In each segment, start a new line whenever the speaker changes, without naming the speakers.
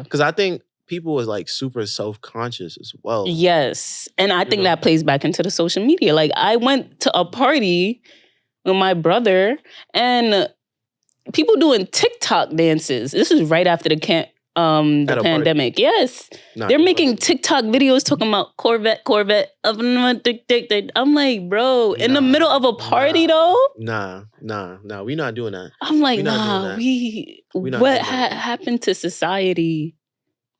Because I think people was like super self-conscious as well.
Yes. And I think that plays back into the social media. Like I went to a party with my brother and people doing TikTok dances. This is right after the pandemic. Party. Yes. They're making TikTok videos talking about Corvette. I'm like, bro, in the middle of a party though?
Nah. We not doing that.
I'm like, what happened to society?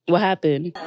What happened?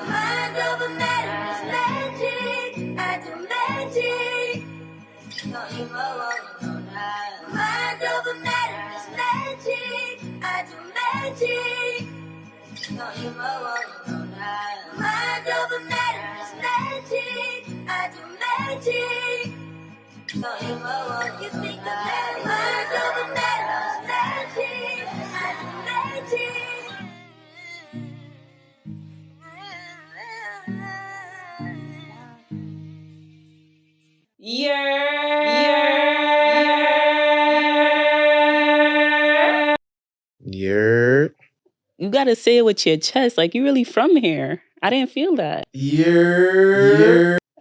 You gotta say it with your chest, like you really from here. I didn't feel that.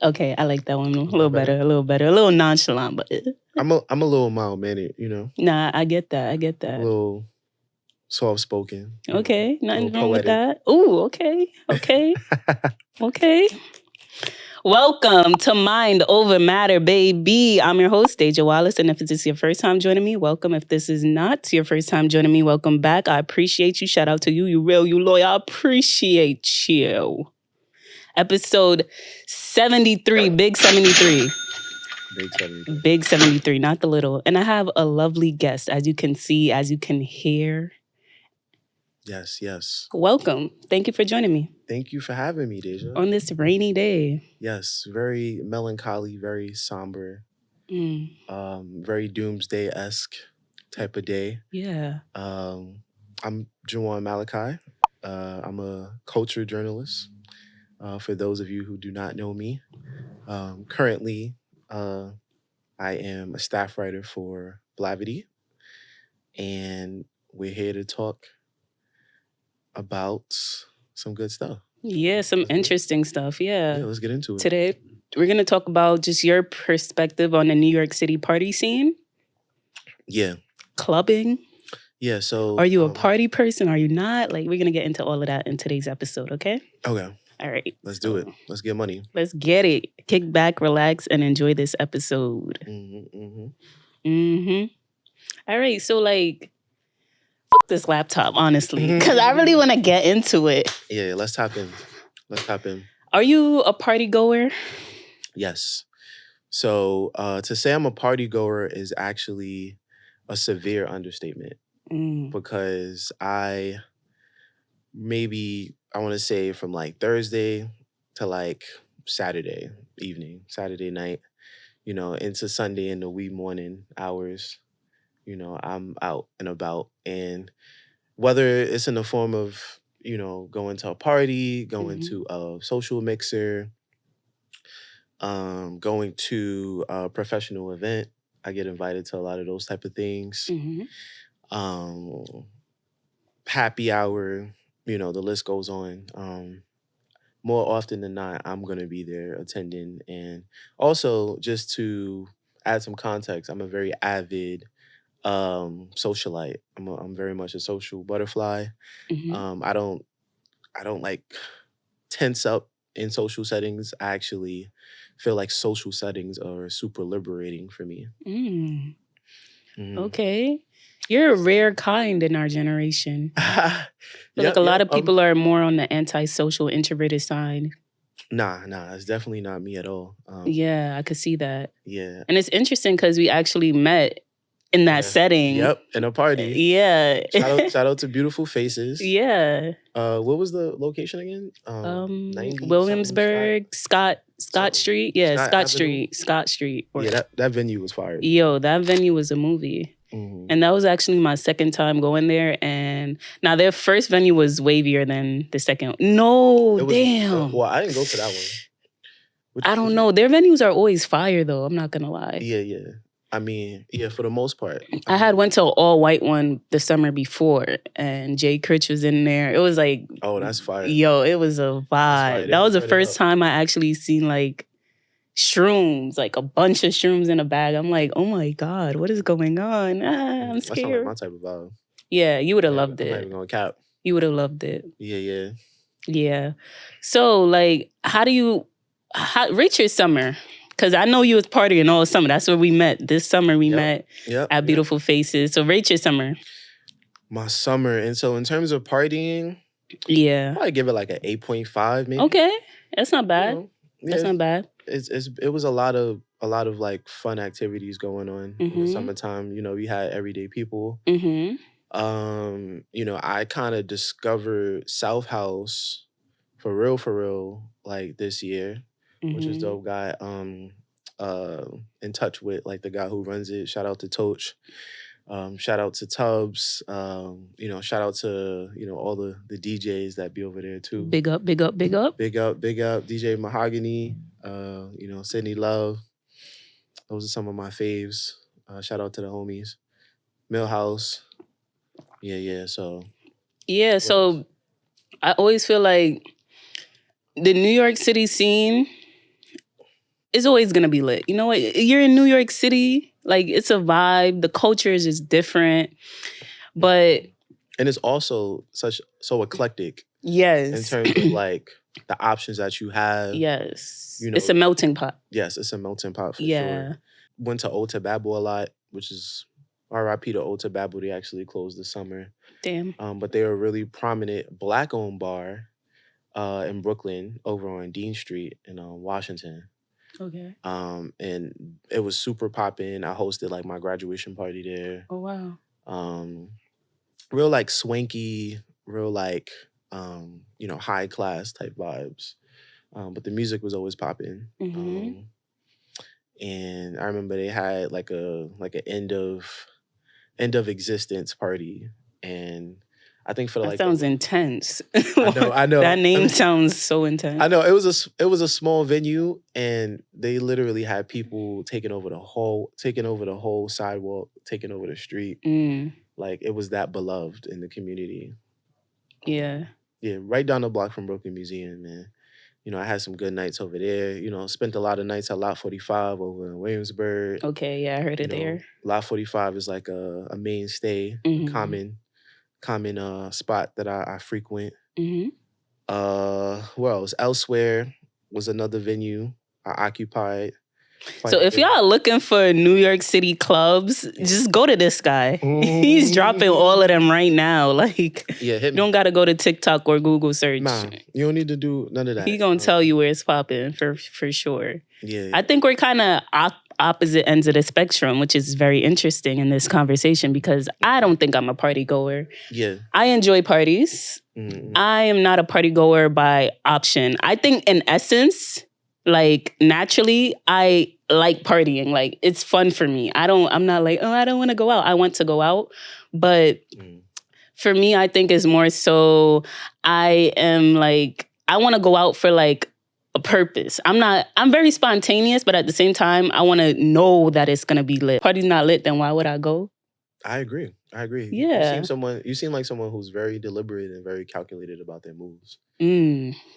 Okay, I like that one a little better, a little nonchalant, but
I'm a little mild-mannered, you know.
Nah, I get that.
A little soft-spoken.
Okay, nothing wrong with that. Ooh, okay. Okay. Welcome to Mind Over Matter, baby. I'm your host, DEJA, and if this is your first time joining me, welcome. If this is not your first time joining me, welcome back. I appreciate you. Shout out to you. You real, you loyal. I appreciate you. Episode 73, Big 73. Big 73, not the little. And I have a lovely guest, as you can see, as you can hear.
Yes.
Welcome. Thank you for joining me.
Thank you for having me, DEJA.
On this rainy day.
Yes, very melancholy, very somber, very doomsday-esque type of day.
Yeah.
I'm JaJuan Malachi. I'm a culture journalist. For those of you who do not know me, currently I am a staff writer for Blavity, and we're here to talk about some good stuff.
Yeah, some interesting stuff. Yeah,
let's get into it.
Today, we're going to talk about just your perspective on the New York City party scene.
Yeah.
Clubbing.
Yeah, so...
Are you a party person? Are you not? Like, we're going to get into all of that in today's episode, okay?
Okay.
All right.
Let's do it. Let's get money.
Let's get it. Kick back, relax, and enjoy this episode. All right, so like... Fuck this laptop, honestly, because I really want to get into it.
Yeah, let's hop in.
Are you a party goer?
Yes. So to say I'm a party goer is actually a severe understatement because I want to say from like Thursday to like Saturday evening, Saturday night, into Sunday in the wee morning hours. I'm out and about, and whether it's in the form of, going to a party, going to a social mixer, going to a professional event, I get invited to a lot of those type of things. Happy hour, the list goes on. More often than not, I'm going to be there attending. And also, just to add some context, I'm a very avid socialite. I'm very much a social butterfly. I don't like tense up in social settings. I actually feel like social settings are super liberating for me.
Okay. You're a rare kind in our generation. I feel like a lot of people are more on the antisocial, introverted side.
Nah, it's definitely not me at all.
Yeah, I could see that.
Yeah.
And it's interesting because we actually met in that setting.
Yep, in a party.
Yeah.
Shout out to Beautiful Faces.
Yeah.
What was the location again?
Williamsburg, Scott Street. Yeah, Scott Street.
Yeah, that venue was fire.
Yo, that venue was a movie. And that was actually my second time going there. And now their first venue was wavier than the second. No, damn.
Well, I didn't go to that one.
I don't know. Their venues are always fire, though. I'm not going to lie.
Yeah. I mean, yeah, for the most part.
I had went to an all-white one the summer before, and Jay Critch was in there. It was like,
Oh, that's fire.
Yo, it was a vibe. That was the first time I actually seen like shrooms, like a bunch of shrooms in a bag. I'm like, oh my God, what is going on? I'm scared.
That's like my type of vibe.
Yeah, you would have loved it.
I'm not even gonna cap.
You would have loved it.
Yeah.
Yeah. So, like, how rate your summer? Because I know you was partying all summer. That's where we met. This summer we met at Beautiful Faces. So rate your summer.
My summer. And so in terms of partying,
yeah,
I'd give it like an 8.5 maybe.
Okay. That's not bad. You know, that's not bad.
It was a lot of like fun activities going on in the summertime. You know, we had everyday people. You know, I kind of discovered South House for real, like this year, which is dope. Guy in touch with like the guy who runs it. Shout out to Toch. Shout out to Tubbs. You know, shout out to, you know, all the DJs that be over there too.
Big up.
DJ Mahogany, you know, Sydney Love. Those are some of my faves. Shout out to the homies. Millhouse. Yeah. So
I always feel like the New York City scene is always gonna be lit. You know what? You're in New York City, like it's a vibe. The culture is just different, and
it's also so eclectic.
Yes,
in terms of like the options that you have.
Yes,
you know,
it's a melting pot.
Yes, it's a melting pot for sure. Went to Old Tababble a lot, which is R.I.P. to Old Tababble. They actually closed this summer.
Damn.
But they were a really prominent Black-owned bar in Brooklyn over on Dean Street in Washington.
Okay.
And it was super poppin'. I hosted like my graduation party there.
Oh wow.
Real like swanky, real like you know, high class type vibes. But the music was always popping. And I remember they had like an end of existence party, and I think for
that
like
sounds intense.
I know.
That name sounds so intense.
I know it was a small venue, and they literally had people taking over the whole sidewalk, taking over the street. Like it was that beloved in the community.
Yeah,
right down the block from Brooklyn Museum, man. You know, I had some good nights over there. You know, spent a lot of nights at Lot 45 over in Williamsburg.
Okay, yeah, I heard it there.
Lot 45 is like a mainstay, common spot that I frequent. Where else? Elsewhere was another venue I occupied.
So if y'all looking for New York City clubs, just go to this guy. He's dropping all of them right now. Like, hit me. You don't got to go to TikTok or Google search.
Nah, you don't need to do none of that.
He gonna tell you where it's popping for sure.
Yeah.
I think we're kind of opposite ends of the spectrum, which is very interesting in this conversation because I don't think I'm a party goer.
Yeah.
I enjoy parties. I am not a party goer by option. I think in essence, like naturally, I like partying. Like it's fun for me. I'm not like, oh, I don't want to go out. I want to go out. But for me, I think it's more so I am like, I want to go out for like a purpose. I'm very spontaneous, but at the same time, I want to know that it's going to be lit. Party's not lit, then why would I go?
I agree.
Yeah.
You seem like someone who's very deliberate and very calculated about their moves.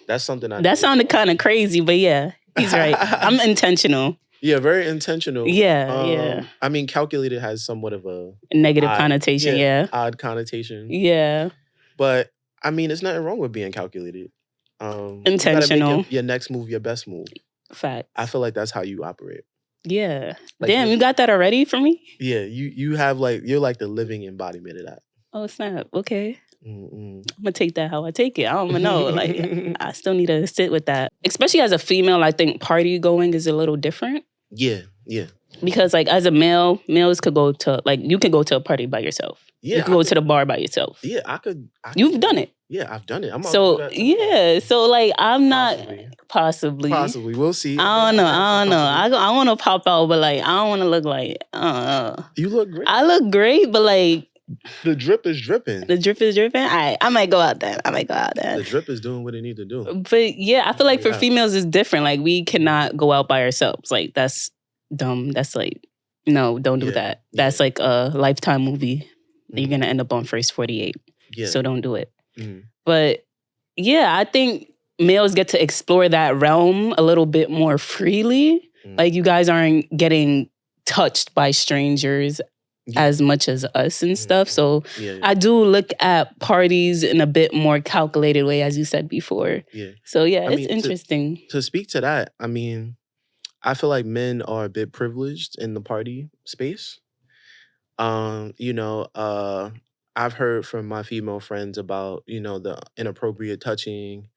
That's something
that sounded kind of crazy, but yeah, he's right. I'm intentional.
Yeah, very intentional.
Yeah.
I mean, calculated has somewhat of a
negative connotation. Yeah.
Odd connotation.
Yeah.
But I mean, there's nothing wrong with being calculated.
Intentional.
You make your next move your best move.
Fact.
I feel like that's how you operate.
Yeah. Like, damn, you got that already for me?
Yeah, you have like, you're like the living embodiment of that.
Oh, snap. Okay. I'm gonna take that how I take it. I don't even know. Like, I still need to sit with that. Especially as a female, I think party going is a little different.
Yeah.
Because like as a males could go to, like, you can go to a party by yourself. Yeah. You can go to the bar by yourself.
Yeah, I could.
You've done it.
Yeah, I've done it.
So like I'm not possibly.
We'll see.
I don't know. I want to pop out, but like I don't want to look like.
You look great.
I look great, but like
the drip is dripping.
The drip is dripping. I might go out there. The
drip is doing what it needs to do.
But yeah, I feel like for females it's different. Like we cannot go out by ourselves. Like that's dumb. That's like No, don't do
Yeah,
that.
yeah.
That's like a Lifetime movie. You're going to end up on first 48.
Yeah.
So don't do it.
Mhm.
But yeah, I think males get to explore that realm a little bit more freely. Like, you guys aren't getting touched by strangers
Yeah.
as much as us and stuff. So
Yeah.
I do look at parties in a bit more calculated way, as you said before.
Yeah.
So yeah,
I
it's
mean,
interesting.
To speak to that, I mean, I feel like men are a bit privileged in the party space. You know, I've heard from my female friends about, you know, the inappropriate touching,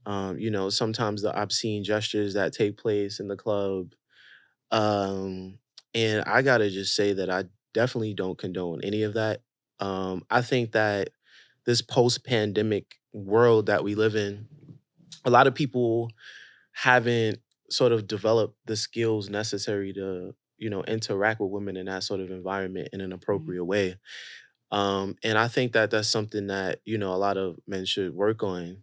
you know, sometimes the obscene gestures that take place in the club. Um, and I gotta just say that I definitely don't condone any of that. I think that this post-pandemic world that we live in, a lot of people haven't sort of developed the skills necessary to, you know, interact with women in that sort of environment in an appropriate way. And I think that that's something that, you know, a lot of men should work on,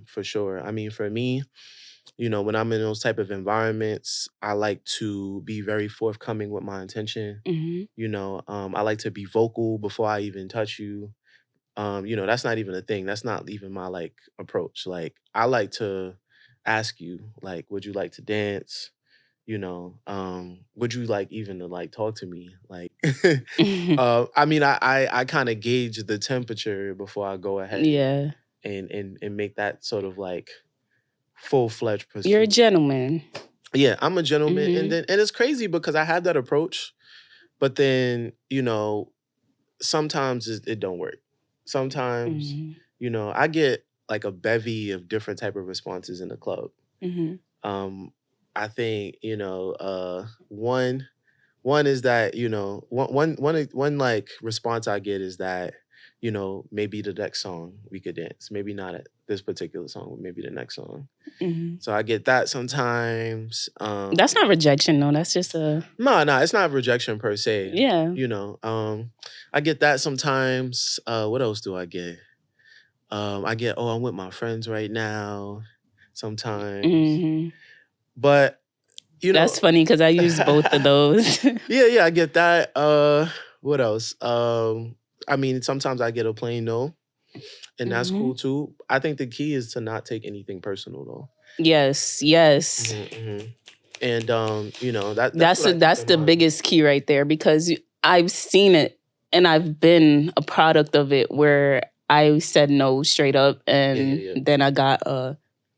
for sure. I mean, for me, you know, when I'm in those type of environments, I like to be very forthcoming with my intention.
Mhm.
You know, I like to be vocal before I even touch you. You know, that's not even a thing. That's not even my like approach. Like, I like to ask you, like, would you like to dance? You know, would you like even to like talk to me? Like, I mean, I kind of gauge the temperature before I go ahead
Yeah.
and make that sort of like full-fledged
You're a
pursuit.
gentleman.
Yeah, I'm a gentleman, and
Mhm.
it's crazy because I have that approach, but then, you know, sometimes it don't work. Sometimes,
Mhm.
you know, I get like a bevy of different type of responses in the club.
Mhm.
Um, I think, you know, one is that, you know, one like response I get is that, you know, maybe the next song we could dance. Maybe not at this particular song, but maybe the next song.
Mhm.
So I get that sometimes.
That's not rejection, though. That's just a
No, it's not rejection per se.
yeah.
You know, I get that sometimes. What else do I get? I get, oh, I'm with my friends right now sometimes.
Mhm.
But, you
That's
know,
funny because I use both of those.
yeah, I get that. What else? I mean, sometimes I get a plain no, and that's
Mhm.
cool too. I think the key is to not take anything personal though.
Yes, yes.
And you know, that's what I keep
That's
in
the
mind.
biggest key right there because I've seen it and I've been a product of it where I said no straight up and
Yeah.
then I got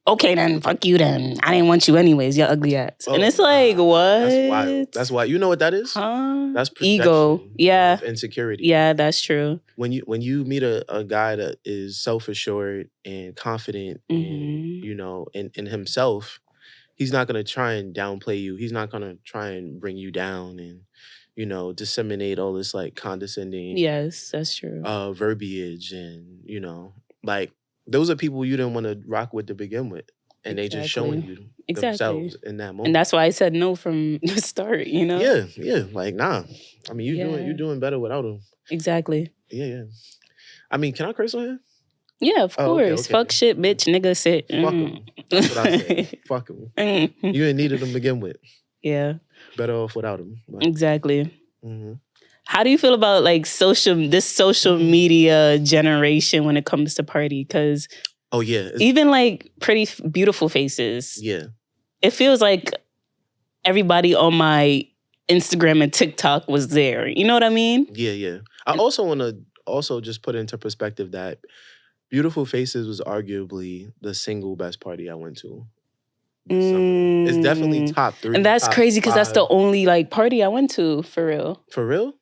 okay then fuck you then. I didn't want you anyways, you ugly ass. And
Oh,
it's like, what?
that's wild. That's why, you know what that is?
Huh?
That's
Ego.
projection
Yeah.
of insecurity.
Yeah, that's true.
When you meet a guy that is self assured and confident and,
Mhm.
you know, in himself, he's not gonna try and downplay you. He's not gonna try and bring you down and, you know, disseminate all this like condescending
Yes, that's true.
verbiage, and, you know, like, those are people you didn't want to rock with to begin with, and they just showing
Exactly.
you
Exactly.
themselves in that
And
moment.
that's why I said no from the start, you know?
Yeah, like, nah. I mean, you're
Yeah.
doing better without him.
Exactly.
Yeah. I mean, can I curse on here?
Yeah, of
Oh, okay,
course. Fuck shit, bitch, nigga, sit.
Fuck him. That's what I said. Fuck him. You didn't need him to begin with.
Yeah,
Better off without him. But,
exactly.
mhm.
How do you feel about like social media generation when it comes to party? Because
Oh yeah,
even like pretty beautiful faces,
yeah.
it feels like everybody on my Instagram and TikTok was there. You know what I mean?
Yeah. I also want to also just put into perspective that Beautiful Faces was arguably the single best party I went to this summer. It's definitely top 3.
And that's
top
crazy because that's the
5.
only like party I went to for real.
For real?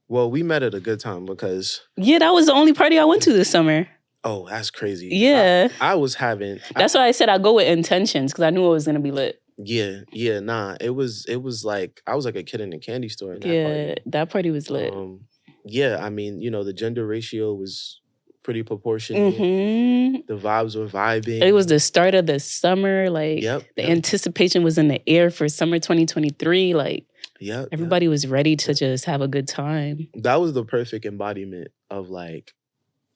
Well, we met at a good time because,
Yeah, that was the only party I went to this summer.
oh, that's crazy.
Yeah.
I was having.
That's why I said I go with intentions because I knew it was gonna be lit.
Yeah, nah. It was like I was like a kid in a candy store in that party.
That party was lit.
Yeah, I mean, you know, the gender ratio was pretty proportionate.
Mm-hmm.
The vibes were vibing.
It was the start of the summer. Like the anticipation was in the air for summer 2023. Like everybody was ready to just have a good time.
That was the perfect embodiment of like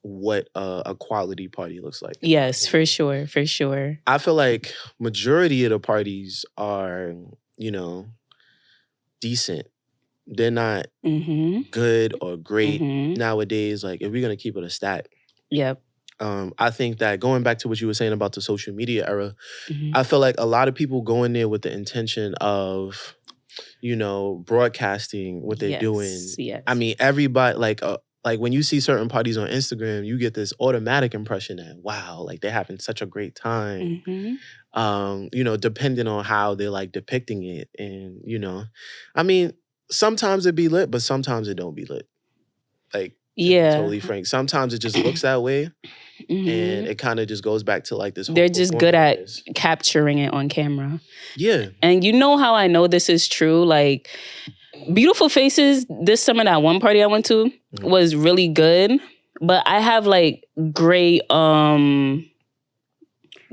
what a quality party looks like.
Yes, for sure. For sure.
I feel like majority of the parties are, you know, decent. They're not good or great nowadays. Like, if we're gonna keep it a stat.
Yep.
I think that going back to what you were saying about the social media era, I feel like a lot of people go in there with the intention of, broadcasting what they're doing.
Yes.
I mean, everybody, like when you see certain parties on Instagram, you get this automatic impression that, wow, like they're having such a great time. Depending on how they're like depicting it. And, I mean, sometimes it be lit, but sometimes it don't be lit. Like, to be totally frank. Sometimes it just looks that way. And it kind of just goes back to like this whole
they're just good at capturing it on camera.
Yeah.
And you know how I know this is true? Like, Beautiful Faces, this summer, that one party I went to was really good. But I have like great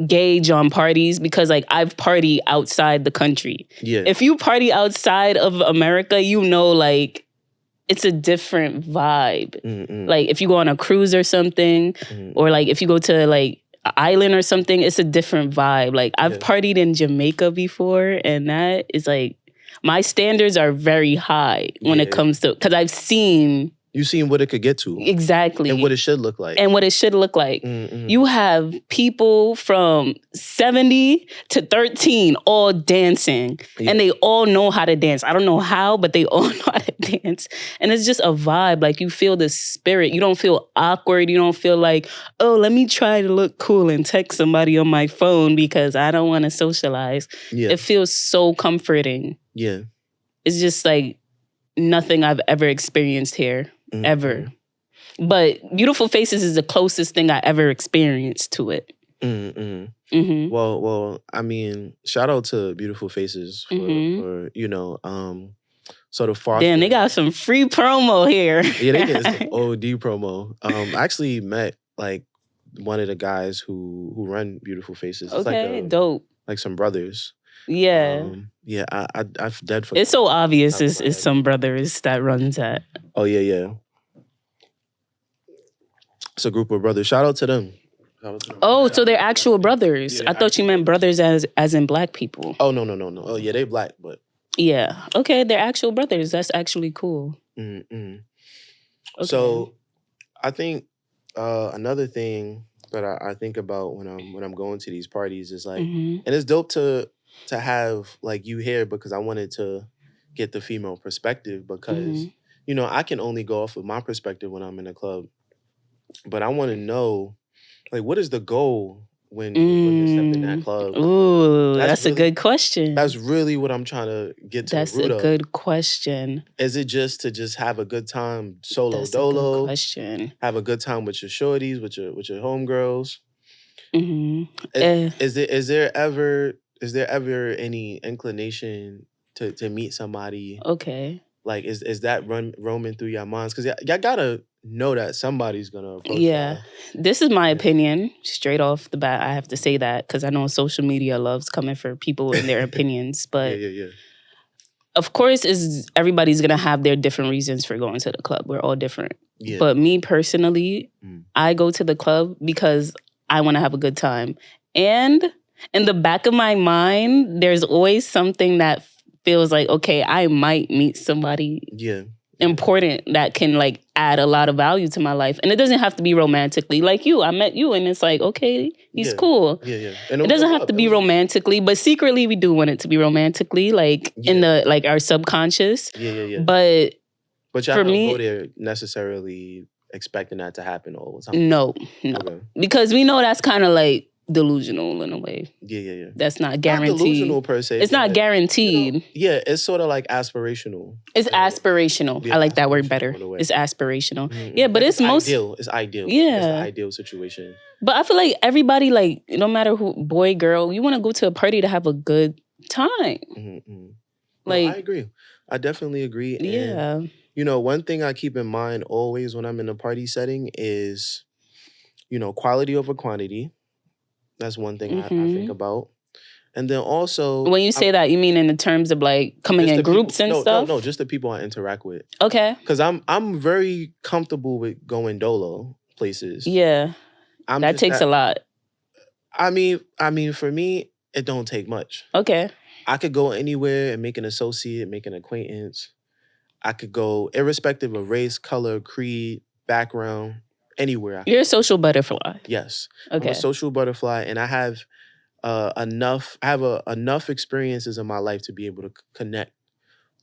gauge on parties because like I've partied outside the country.
Yeah.
If you party outside of America, like it's a different vibe. Like if you go on a cruise or something, or like if you go to like an island or something, it's a different vibe. Like I've partied in Jamaica before, and that is like, my standards are very high when it comes to, because I've seen.
You've seen what it could get to.
Exactly.
And what it should look like.
You have people from 70 to 13 all dancing. Yeah. And they all know how to dance. I don't know how, but they all know how to dance. And it's just a vibe. Like, you feel the spirit. You don't feel awkward. You don't feel like, oh, let me try to look cool and text somebody on my phone because I don't want to socialize. Yeah. It feels so comforting.
Yeah.
It's just like nothing I've ever experienced here. Ever. But Beautiful Faces is the closest thing I ever experienced to it.
Well, I mean, shout out to Beautiful Faces for sort of far.
Damn, they got some free promo here.
Yeah, they get some OD promo. I actually met like one of the guys who run Beautiful Faces. It's
like dope.
Like some brothers.
Yeah.
I've dead forgot.
It's so obvious it's some brothers that runs that.
Oh, yeah. It's a group of brothers. Shout out to them.
Oh, so they're actual brothers. I thought you meant brothers as in black people.
Oh, no. Oh, yeah, they black, but.
Yeah. Okay, they're actual brothers. That's actually cool.
Okay. So, I think another thing that I think about when I'm going to these parties is like, and it's dope to have like you here because I wanted to get the female perspective because, I can only go off of my perspective when I'm in a club. But I want to know, like, what is the goal when you're stepping in that club?
Ooh, that's really, a good question.
That's really what I'm trying to get to the root of.
That's a good question.
Is it just to have a good time solo dolo?
A good question.
Have a good time with your shorties, with your homegirls? Is there ever any inclination to meet somebody?
Okay.
Like, is that roaming through your minds? Because y'all gotta know that somebody's gonna approach
y'all. This is my opinion. Straight off the bat, I have to say that because I know social media loves coming for people and their opinions. But of course, everybody's gonna have their different reasons for going to the club. We're all different. Yeah. But me personally, I go to the club because I want to have a good time. And in the back of my mind, there's always something that feels like, okay, I might meet somebody important that can like add a lot of value to my life. And it doesn't have to be romantically. Like you, I met you and it's like, okay, he's cool.
Yeah.
And it doesn't have to be romantically, but secretly we do want it to be romantically, like in the like our subconscious.
Yeah.
But
y'all don't go there necessarily expecting that to happen all the time.
No. Okay. Because we know that's kind of like delusional in a way.
Yeah.
That's not guaranteed.
Not delusional per se.
It's not guaranteed.
It's sort of like aspirational.
It's aspirational. I like that word better. It's aspirational. Yeah, but it's
ideal. It's ideal.
Yeah.
It's the ideal situation.
But I feel like everybody, like, no matter who, boy, girl, you want to go to a party to have a good time. Like,
I agree. I definitely agree.
Yeah.
And, one thing I keep in mind always when I'm in a party setting is, quality over quantity. That's one thing I think about. And then also...
When you say that, you mean in the terms of like coming in groups and stuff?
No, just the people I interact with.
Okay.
Because I'm very comfortable with going dolo places.
Yeah. That takes a lot.
I mean, for me, it don't take much.
Okay.
I could go anywhere and make an associate, make an acquaintance. I could go irrespective of race, color, creed, background, anywhere.
You're a social butterfly.
Yes.
Okay.
I'm a social butterfly, and I have enough experiences in my life to be able to connect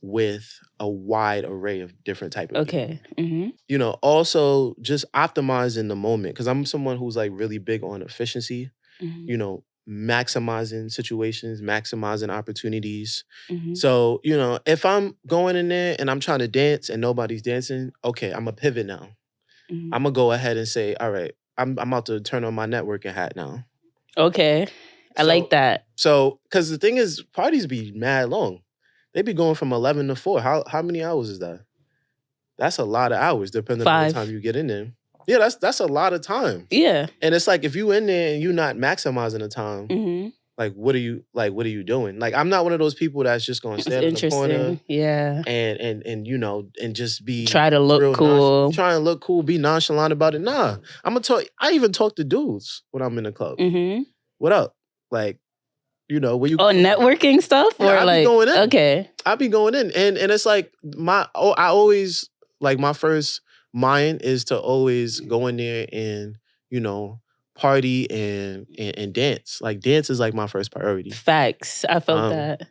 with a wide array of different type of people.
Okay. Mm-hmm.
You know, also just optimizing the moment, because I'm someone who's like really big on efficiency.
Mm-hmm.
You know, maximizing situations, maximizing opportunities.
Mm-hmm.
So, you know, if I'm going in there and I'm trying to dance and nobody's dancing, okay, I'm a pivot now.
Mm-hmm.
I'm gonna go ahead and say, all right, I'm about to turn on my networking hat now.
Okay. I like that.
So, because the thing is, parties be mad long. They be going from 11 to 4. How many hours is that? That's a lot of hours, depending on the time you get in there. Yeah, that's a lot of time.
Yeah.
And it's like, if you in there and you're not maximizing the time,
mm-hmm.
like what are you doing? Like, I'm not one of those people that's just gonna stand in the corner,
yeah,
and you know, and just be
try to look cool,
trying to look cool, be nonchalant about it. Nah, I'm gonna talk. I even talk to dudes when I'm in the club.
Mm-hmm.
What up? Like, you know, where you
networking stuff, or
I
like
be going in.
Okay,
I be going in, and it's like I always like my first mind is to always go in there and, you know, party and dance. Like, dance is like my first priority.
Facts. I felt that.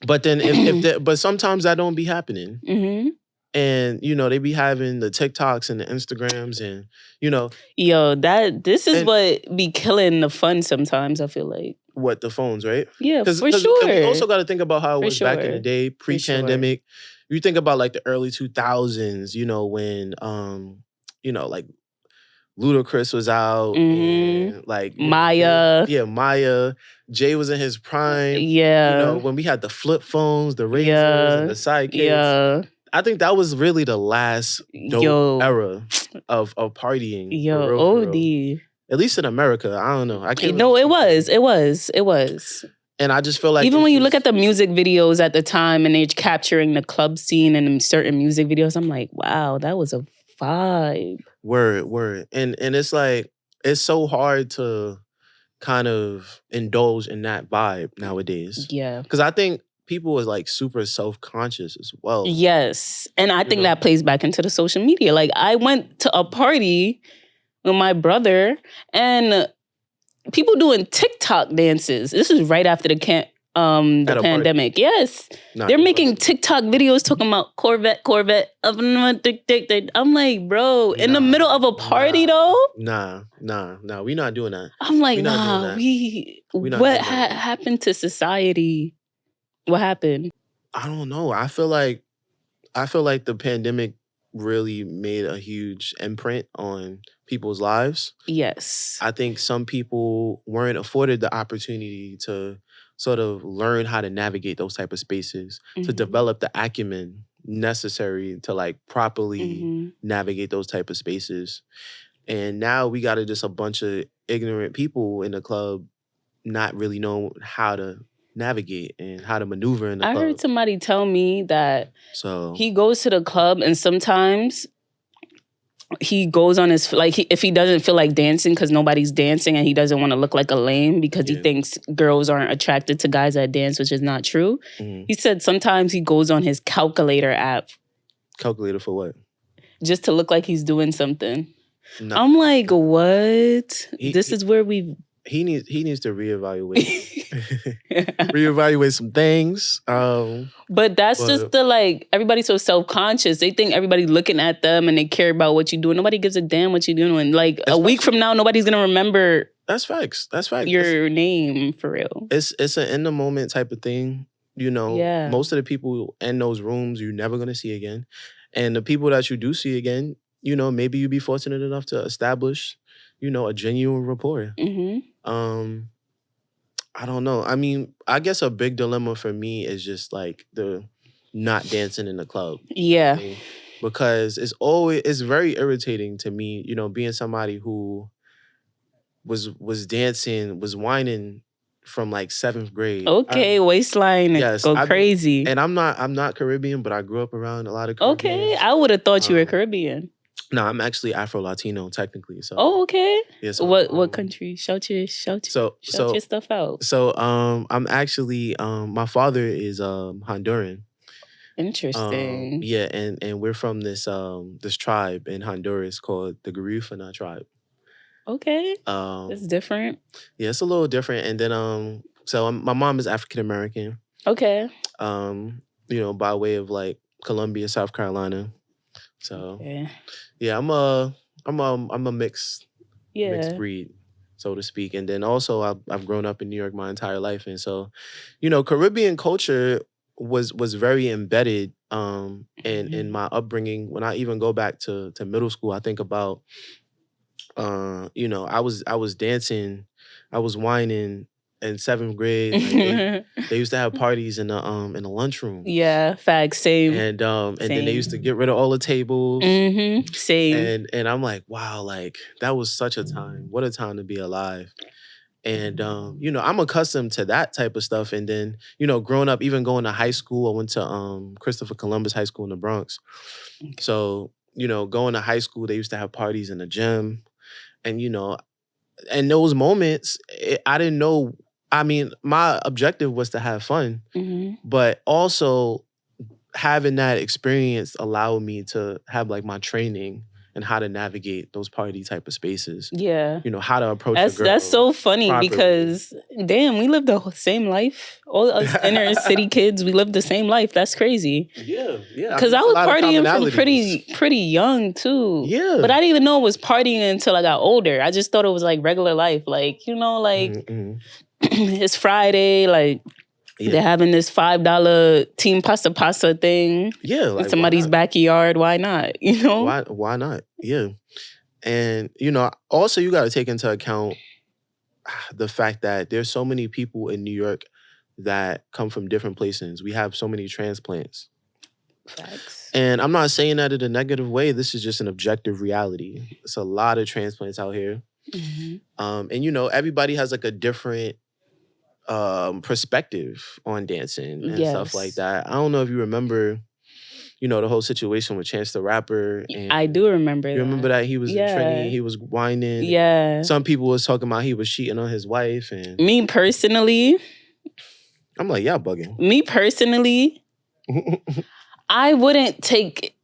But then but sometimes that don't be happening.
Mm-hmm.
And, you know, they be having the TikToks and the Instagrams and, you know.
Yo, this is what be killing the fun sometimes, I feel like.
What, the phones, right?
Yeah, for sure.
And we also got to think about how it was back in the day, pre-pandemic. You think about like the early 2000s, you know, when, you know, like Ludacris was out, and like
Maya.
Maya. Jay was in his prime.
Yeah.
You know, when we had the flip phones, the razors, and the sidekicks.
Yeah.
I think that was really the last dope era of partying.
Yo,
for real. At least in America. I don't know. I can't.
No, it was.
And I just feel like,
even when you look at the music videos at the time and they're capturing the club scene and certain music videos, I'm like, wow, that was a vibe.
Word. And it's like, it's so hard to kind of indulge in that vibe nowadays.
Yeah.
Because I think people is like super self-conscious as well.
Yes. And I think that plays back into the social media. Like, I went to a party with my brother and people doing TikTok dances. This is right after the pandemic. Party. Yes. They're making TikTok videos talking about Corvette. I'm like, bro, in the middle of a party though?
Nah. We not doing that.
I'm like, what happened to society? What happened?
I don't know. I feel like the pandemic really made a huge imprint on people's lives.
Yes.
I think some people weren't afforded the opportunity to sort of learn how to navigate those type of spaces, to develop the acumen necessary to like properly navigate those type of spaces. And now we got just a bunch of ignorant people in the club not really know how to navigate and how to maneuver in the club.
I heard somebody tell me that he goes to the club and sometimes he goes on his, like, if he doesn't feel like dancing because nobody's dancing and he doesn't want to look like a lame because he thinks girls aren't attracted to guys that dance, which is not true. He said sometimes he goes on his calculator app.
Calculator for what?
Just to look like he's doing something. No. I'm like, what? This is where we...
He needs to reevaluate. Reevaluate some things.
But that's just the, like, everybody's so self-conscious. They think everybody's looking at them and they care about what you do. Nobody gives a damn what you're doing. Like, a week from now, nobody's going to remember...
That's facts.
Your name, for real.
It's an in-the-moment type of thing. You know, most of the people in those rooms you're never going to see again. And the people that you do see again, you know, maybe you'd be fortunate enough to establish, you know, a genuine rapport. I don't know. I mean, I guess a big dilemma for me is just like the not dancing in the club.
Yeah.
I mean, because it's very irritating to me, you know, being somebody who was dancing, was whining from like 7th grade.
Okay, waistline. Yes, go crazy.
And I'm not Caribbean, but I grew up around a lot of Caribbeans.
Okay, I would have thought you were Caribbean.
No, I'm actually Afro-Latino technically. So
Oh, okay.
yeah, so
What country? Shout
so
your stuff out.
I'm actually my father is Honduran.
Interesting.
Yeah, and we're from this tribe in Honduras called the Garifuna tribe.
Okay.
Um
That's different.
yeah, it's a little different. And then my mom is African American.
Okay.
By way of like Columbia, South Carolina. So
Okay.
yeah, I'm a mixed
Yeah.
breed, so to speak. And then also I've grown up in New York my entire life, and so Caribbean culture was very embedded in my upbringing. When I even go back to middle school, I think about I was dancing, I was whining in 7th grade. Like they used to have parties in the lunchroom.
Yeah, facts. Same.
And then they used to get rid of all the tables.
Same.
And I'm like, wow, like that was such a time. What a time to be alive. And I'm accustomed to that type of stuff. And then, growing up, even going to high school, I went to Christopher Columbus High School in the Bronx. So, going to high school, they used to have parties in the gym. And, in those moments, I didn't know. I mean, my objective was to have fun, but also having that experience allowed me to have like my training and how to navigate those party type of spaces.
Yeah.
How to approach a girl.
That's so funny
properly.
because damn, we live the same life. All us inner city kids, we live the same life. That's crazy.
Yeah.
Because I was partying from pretty young too.
Yeah.
But I didn't even know it was partying until I got older. I just thought it was like regular life. Like, it's Friday, like they're having this $5 team pasta thing.
Yeah. Like,
in somebody's backyard. Why not?
Why not? Yeah. And, also you got to take into account the fact that there's so many people in New York that come from different places. We have so many transplants.
Facts.
And I'm not saying that in a negative way. This is just an objective reality. It's a lot of transplants out here. And, everybody has like a different perspective on dancing and stuff like that. I don't know if you remember, the whole situation with Chance the Rapper. And
I do remember
you remember that he was in Trini, he was whining.
Yeah.
Some people was talking about he was cheating on his wife. And
me personally,
I'm like, y'all bugging.
Me personally, I wouldn't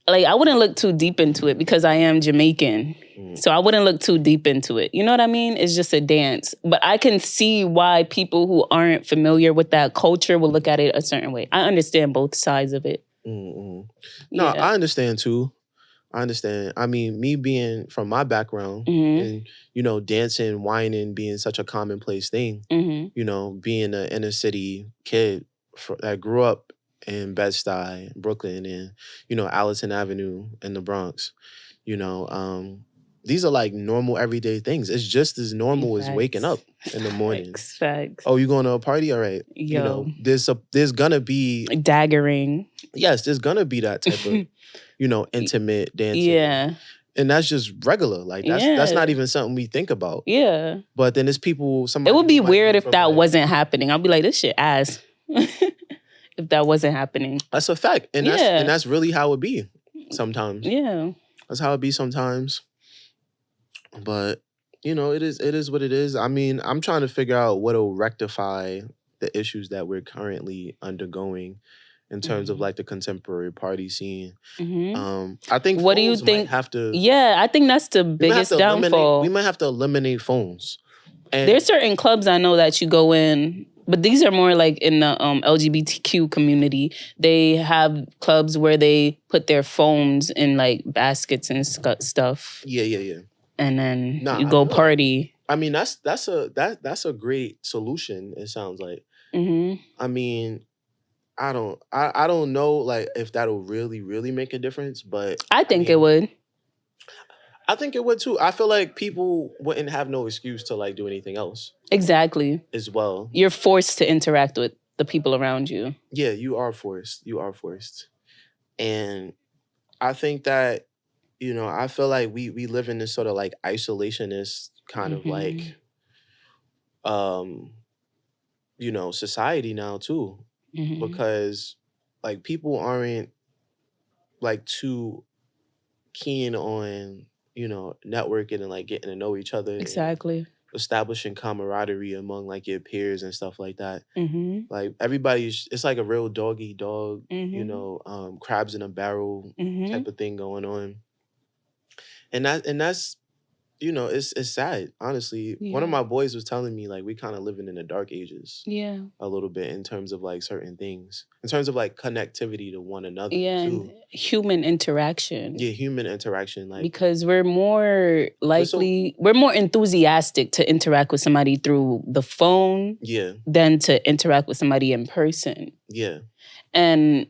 look too deep into it because I am Jamaican. So I wouldn't look too deep into it. You know what I mean? It's just a dance. But I can see why people who aren't familiar with that culture will look at it a certain way. I understand both sides of it.
No, I understand too. I understand. I mean, me being from my background and, dancing, whining being such a commonplace thing, being an inner city kid that grew up in Bed-Stuy, Brooklyn, and, Allison Avenue in the Bronx, these are like normal everyday things. It's just as normal as waking up in the morning.
Facts.
Oh, you going to a party? All right. There's gonna be
daggering.
Yes, there's gonna be that type of, intimate dancing.
Yeah.
And that's just regular. Like that's not even something we think about.
Yeah.
But then there's people.
It would be weird if that wasn't happening. I'd be like, this shit ass. If that wasn't happening.
That's a fact, and that's really how it be sometimes.
Yeah.
That's how it be sometimes. But it is what it is. I mean, I'm trying to figure out what'll rectify the issues that we're currently undergoing in terms of like the contemporary party scene. I think
what do you think?
Have to,
yeah, I think that's the biggest downfall.
We might have to eliminate phones. And
there's certain clubs I know that you go in, but these are more like in the LGBTQ community. They have clubs where they put their phones in like baskets and stuff.
Yeah.
And then you go party.
I mean, that's a great solution. It sounds like. I mean, I don't know like if that'll really really make a difference, but
I think it would.
I think it would too. I feel like people wouldn't have no excuse to like do anything else.
Exactly.
As well.
You're forced to interact with the people around you.
Yeah, you are forced. And I think that, I feel like we live in this sort of like isolationist kind of like, society now too. Because like people aren't like too keen on, networking and like getting to know each other and
Exactly.
establishing camaraderie among like your peers and stuff like that.
Mm-hmm.
Like it's like a real dog eat dog,
Mm-hmm.
crabs in a barrel
Mm-hmm.
type of thing going on. That's it's sad, honestly. One of
Yeah.
my boys was telling me like we kind of living in the dark ages
Yeah.
a little bit in terms of like certain things, in terms of like connectivity to one another
Yeah, and
too.
human interaction.
Yeah, human interaction. Like
Because we're more likely, we're more enthusiastic to interact with somebody through the phone
yeah,
than to interact with somebody in person.
yeah,
And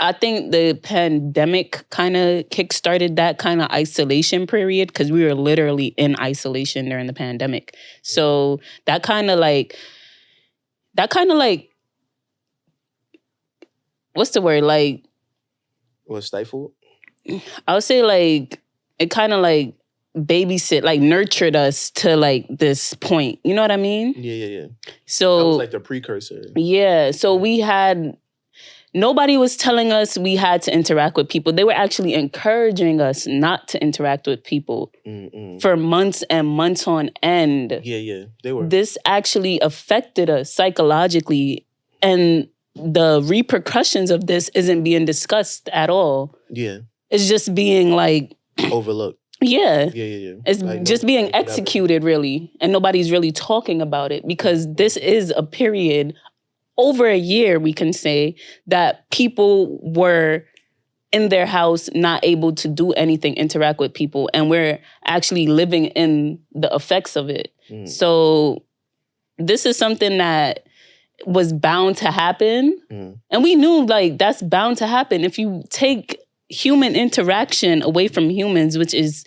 I think the pandemic kind of kickstarted that kind of isolation period because we were literally in isolation during the pandemic. So that kind of like, what's the word? Like,
was stifled.
I would say like, it kind of like babysit, like nurtured us to like this point. You know what I mean?
Yeah.
So
that was like the precursor.
Yeah. So we had, nobody was telling us we had to interact with people. They were actually encouraging us not to interact with people for months and months on end.
Yeah, they were.
This actually affected us psychologically, and the repercussions of this isn't being discussed at all.
Yeah.
It's just being like
overlooked.
Yeah.
Yeah.
It's like just being executed, really. And nobody's really talking about it because this is a period, over a year, we can say, that people were in their house, not able to do anything, interact with people. And we're actually living in the effects of it. So this is something that was bound to happen. And we knew like that's bound to happen. If you take human interaction away from humans, which is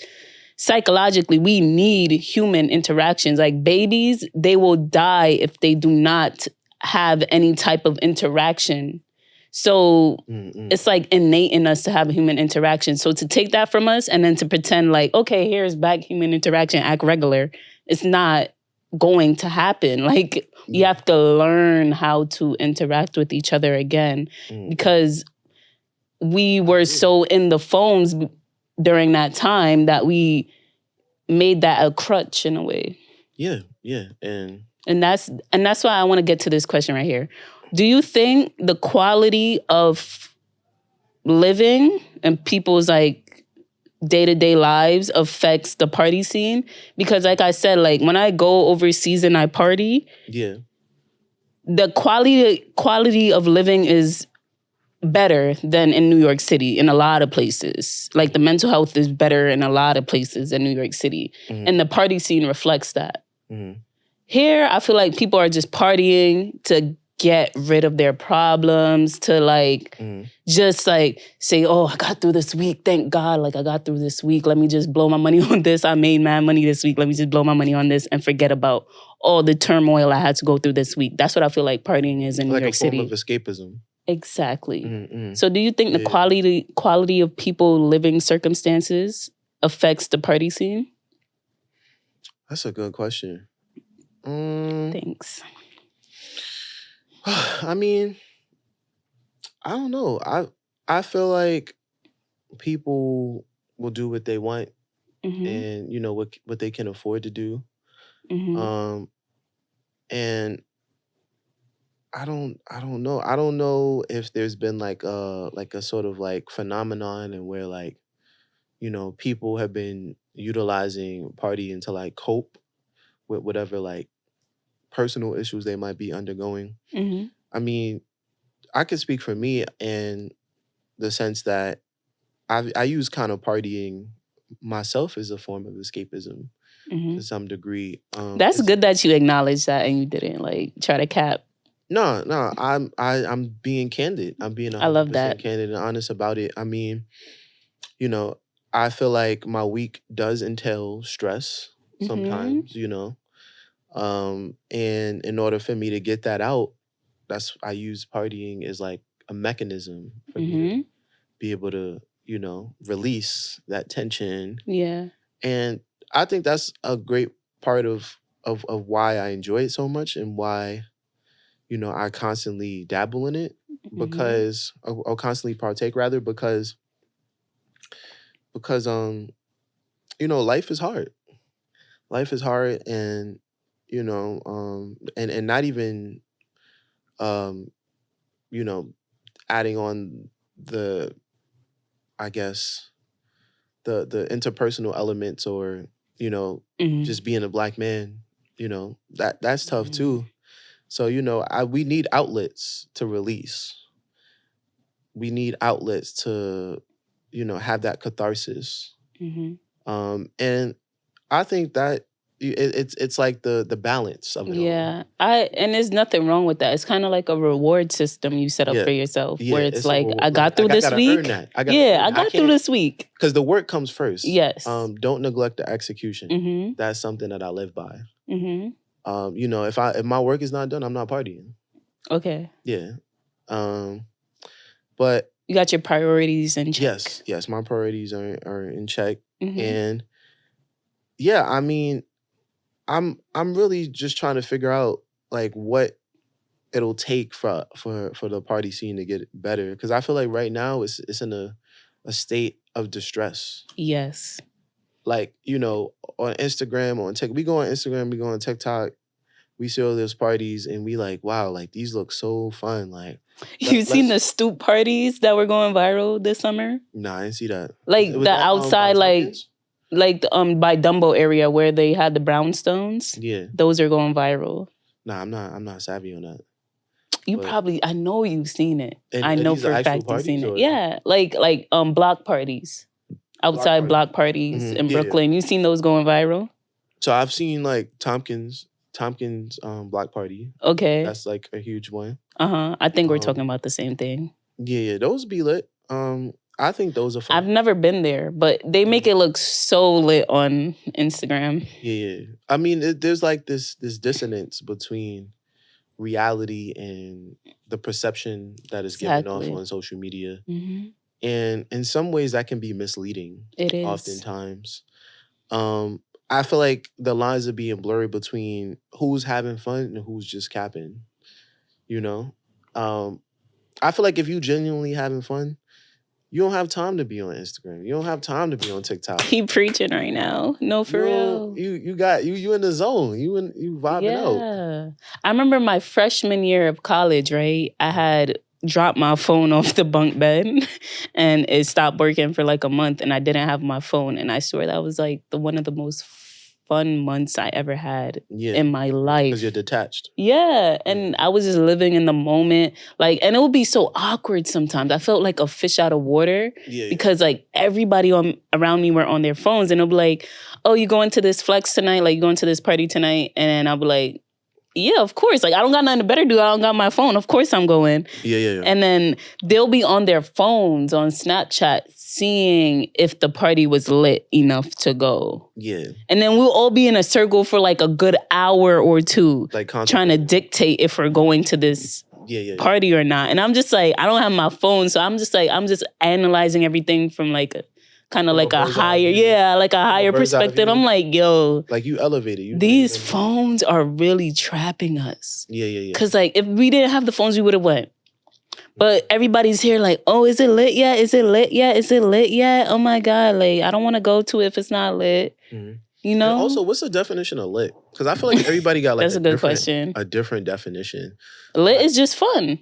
psychologically, we need human interactions. Like babies, they will die if they do not have any type of interaction. So it's like innate in us to have a human interaction. So to take that from us and then to pretend like, okay, here's back human interaction, act regular, it's not going to happen. Like you have to learn how to interact with each other again because we were so in the phones during that time that we made that a crutch in a way.
Yeah. And
that's why I want to get to this question right here. Do you think the quality of living and people's like day-to-day lives affects the party scene? Because like I said, like when I go overseas and I party, the quality of living is better than in New York City in a lot of places. Like the mental health is better in a lot of places in New York City. And the party scene reflects that. Here, I feel like people are just partying to get rid of their problems, to like just like say, oh, I got through this week. Thank God, like I got through this week. Let me just blow my money on this. I made mad money this week. Let me just blow my money on this and forget about all the turmoil I had to go through this week. That's what I feel like partying is in New York City.
Like a form of escapism.
Exactly. So do you think the quality of people living circumstances affects the party scene?
That's a good question.
Thanks.
I mean, I don't know. I feel like people will do what they want and what they can afford to do. And I don't know. I don't know if there's been like a sort of like phenomenon and where like, people have been utilizing partying to like cope with whatever like personal issues they might be undergoing. I mean, I could speak for me in the sense that I use kind of partying myself as a form of escapism to some degree.
That's good that you acknowledge that and you didn't like try to cap.
No, I'm being candid. I'm being 100%
I love that.
candid and honest about it. I mean, I feel like my week does entail stress sometimes, and in order for me to get that out, I use partying as like a mechanism for me to be able to, release that tension.
Yeah.
And I think that's a great part of why I enjoy it so much and why, I constantly dabble in it because, or constantly partake rather, because because life is hard. Life is hard, and and not even um you know adding on the, I guess, the interpersonal elements, or
Mhm.
just being a black man, that's tough
Mhm.
too. So we need outlets to release. We need outlets to have that catharsis.
Mhm.
And I think that it's like the balance of it all.
Yeah, and there's nothing wrong with that. It's kind of like a reward system you set up
Yeah.
for yourself,
Yeah,
where it's
it's a
like, I
reward.
got through
I
this
gotta earn
week.
that. I gotta
Yeah,
earn
I
that.
got through this week.
Because the work comes first.
Yes.
Don't neglect the execution.
Mm-hmm.
That's something that I live by.
Mm-hmm.
If my work is not done, I'm not partying.
Okay.
Yeah. But
you got your priorities in check.
Yes, my priorities are in check.
Mm-hmm.
And yeah, I mean, I'm really just trying to figure out like what it'll take for the party scene to get better, because I feel like right now it's in a state of distress.
Yes.
Like, on Instagram, on TikTok, we go on Instagram, we go on TikTok, we see all those parties, and we like, wow, like these look so fun. Like,
you seen the stoop parties that were going viral this summer?
Nah, I didn't see that.
Like the outside, by Dumbo area where they had the brownstones.
Yeah,
those are going viral.
Nah, I'm not savvy on that.
You probably, I know you've seen it.
And
I know for a fact you've seen it. Yeah, like block parties, outside block parties in Brooklyn.
Yeah.
You seen those going viral?
So I've seen like Tompkins block party.
Okay,
that's like a huge one.
I think we're talking about the same thing.
Yeah, those be lit. I think those are fun.
I've never been there, but they make it look so lit on Instagram.
Yeah. I mean, there's like this dissonance between reality and the perception that is given off on social media.
Mm-hmm.
And in some ways that can be misleading.
It is.
Oftentimes. I feel like the lines are being blurry between who's having fun and who's just capping. I feel like if you genuinely having fun, you don't have time to be on Instagram. You don't have time to be on TikTok.
He preaching right now. No, for real.
You got you in the zone. You vibing out.
Yeah. I remember my freshman year of college, right? I had dropped my phone off the bunk bed and it stopped working for like a month and I didn't have my phone. And I swear that was like one of the most fun months I ever had in my life.
Because you're detached.
Yeah. And I was just living in the moment. Like, and it would be so awkward sometimes. I felt like a fish out of water.
Yeah.
Because like everybody around me were on their phones and it'll be like, oh, you going to this flex tonight? Like, you going to this party tonight? And then I'll be like, yeah, of course. Like, I don't got nothing better to do. I don't got my phone. Of course I'm going.
Yeah.
And then they'll be on their phones on Snapchat seeing if the party was lit enough to go.
Yeah.
And then we'll all be in a circle for like a good hour or two,
like
trying to dictate if we're going to this party or not. And I'm just like, I don't have my phone. So I'm just analyzing everything from like a kind of like a higher perspective. I'm like, yo,
like you elevated.
These phones are really trapping us.
Yeah.
Because like if we didn't have the phones, we would have went. But everybody's here like, oh, is it lit yet? Is it lit yet? Is it lit yet? Oh my God, like I don't want to go to it if it's not lit.
Mm-hmm.
You know?
And also, what's the definition of lit? Because I feel like everybody got like
that's a good question.
A different definition.
Lit is just fun.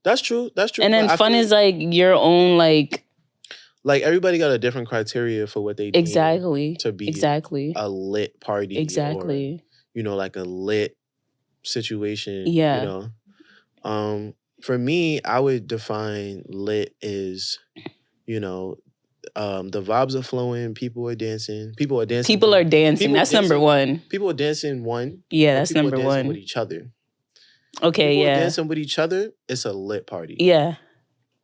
That's true.
And then fun is like your own like
everybody got a different criteria for what they need to be a lit party.
Exactly.
Or, like a lit situation.
Yeah.
For me, I would define lit as, the vibes are flowing, people are dancing.
That's number one.
People are dancing one.
Yeah, that's number
one.
Dancing
with each other.
Okay,
people are dancing with each other, it's a lit party.
Yeah.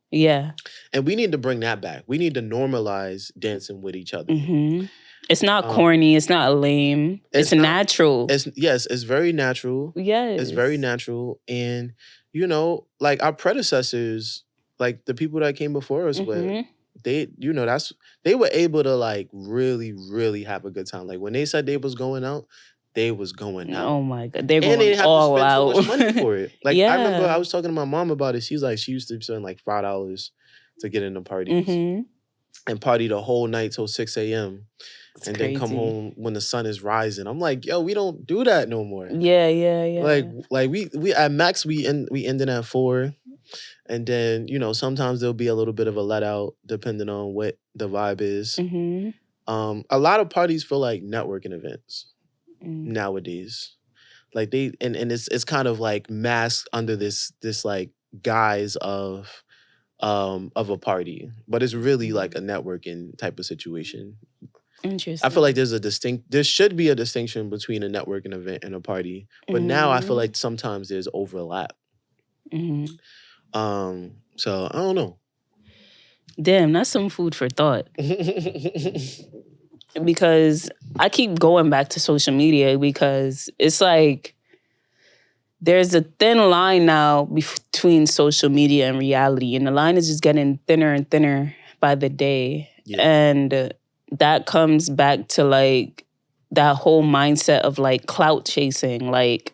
Yeah.
And we need to bring that back. We need to normalize dancing with each other.
Mm-hmm. It's not corny. It's not lame. It's natural.
It's very natural.
Yes.
It's very natural. And, like our predecessors, like the people that came before us, with they were able to like really, really have a good time. Like when they said they was going out, they was going out.
Oh my God. They're going all out.
And they didn't have to spend so much money for it. Like I remember I was talking to my mom about it. She's like, she used to spend like $5 to get into parties.
Mm-hmm.
and party the whole night till 6 a.m.
It's
and then come
crazy.
home when the sun is rising. I'm like, yo, we don't do that no more.
Yeah.
Like we at max we ended at 4. And then, sometimes there'll be a little bit of a let out depending on what the vibe is.
Mm-hmm.
A lot of parties feel like networking events
Mm.
nowadays. Like they and it's kind of like masked under this like guise of a party. But it's really like a networking type of situation.
Interesting.
I feel like there should be a distinction between a networking event and a party. But now I feel like sometimes there's overlap.
Mm-hmm.
So I don't know.
Damn, that's some food for thought. Because I keep going back to social media because it's like there's a thin line now between social media and reality, and the line is just getting thinner and thinner by the day. Yeah. And that comes back to like that whole mindset of like clout chasing. Like,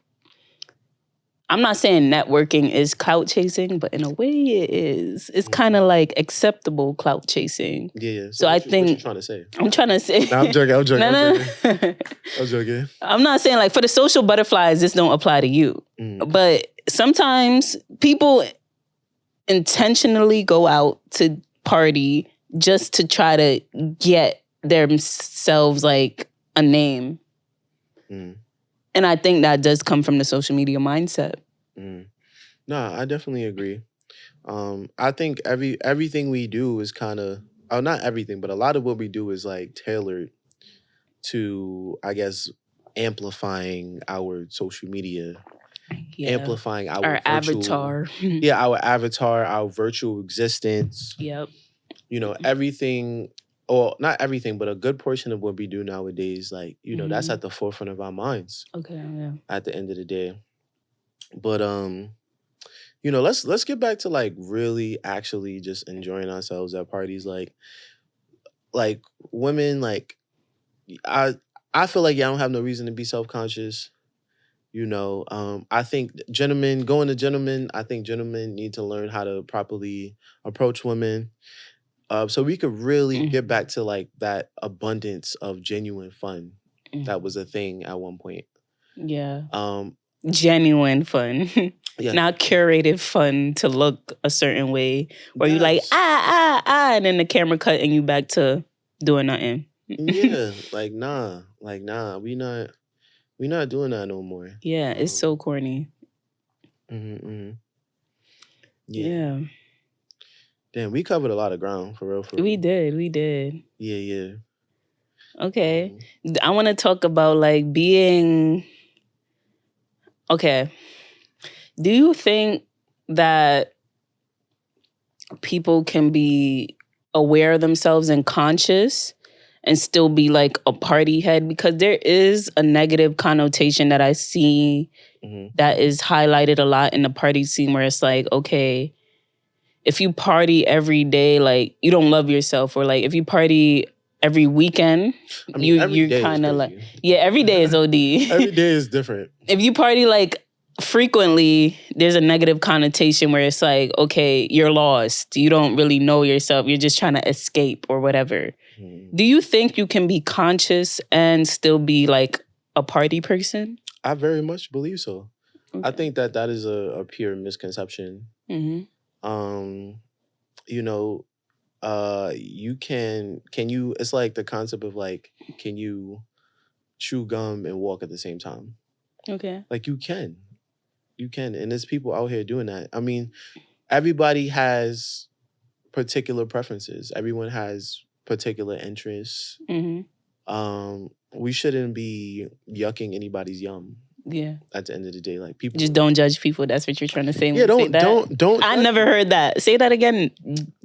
I'm not saying networking is clout chasing, but in a way it is. It's kind of like acceptable clout chasing.
Yeah.
So I think...
What you trying to say?
I'm trying to say...
No, I'm joking.
No.
I'm joking.
I'm not saying like for the social butterflies, this don't apply to you. But sometimes people intentionally go out to party just to try to get themselves like a name. And I think that does come from the social media mindset.
No, I definitely agree. I think everything we do is kind of, not everything, but a lot of what we do is like tailored to, I guess, amplifying our social media, amplifying our
avatar.
Yeah, our avatar, our virtual existence.
Yep.
Everything. Or not everything, but a good portion of what we do nowadays, like, that's at the forefront of our minds.
Okay, yeah.
At the end of the day. But let's get back to like really actually just enjoying ourselves at parties. Like women, like I feel like y'all don't have no reason to be self-conscious. I think gentlemen, I think gentlemen need to learn how to properly approach women. So we could really get back to like that abundance of genuine fun that was a thing at one point.
Yeah. Genuine fun. Yeah. Not curated fun to look a certain way. Where you like, and then the camera cut and you back to doing nothing.
Yeah. Like, nah. We not doing that no more.
Yeah, it's so corny. Yeah.
Damn, we covered a lot of ground, for real.
We did.
Yeah.
Okay. I want to talk about like being... Okay. Do you think that people can be aware of themselves and conscious and still be like a party head? Because there is a negative connotation that I see that is highlighted a lot in the party scene where it's like, okay, if you party every day, like you don't love yourself, or like if you party every weekend, you're kind of like, every day is OD.
Every day is different.
If you party like frequently, there's a negative connotation where it's like, okay, you're lost. You don't really know yourself. You're just trying to escape or whatever. Do you think you can be conscious and still be like a party person?
I very much believe so. Okay. I think that is a pure misconception. You can you, it's like the concept of like, can you chew gum and walk at the same time?
Okay.
Like you can. And there's people out here doing that. I mean, everybody has particular preferences. Everyone has particular interests. We shouldn't be yucking anybody's yum.
Yeah.
At the end of the day, like people
just don't judge people. That's what you're trying to say.
Yeah, don't.
I never heard that. Say that again.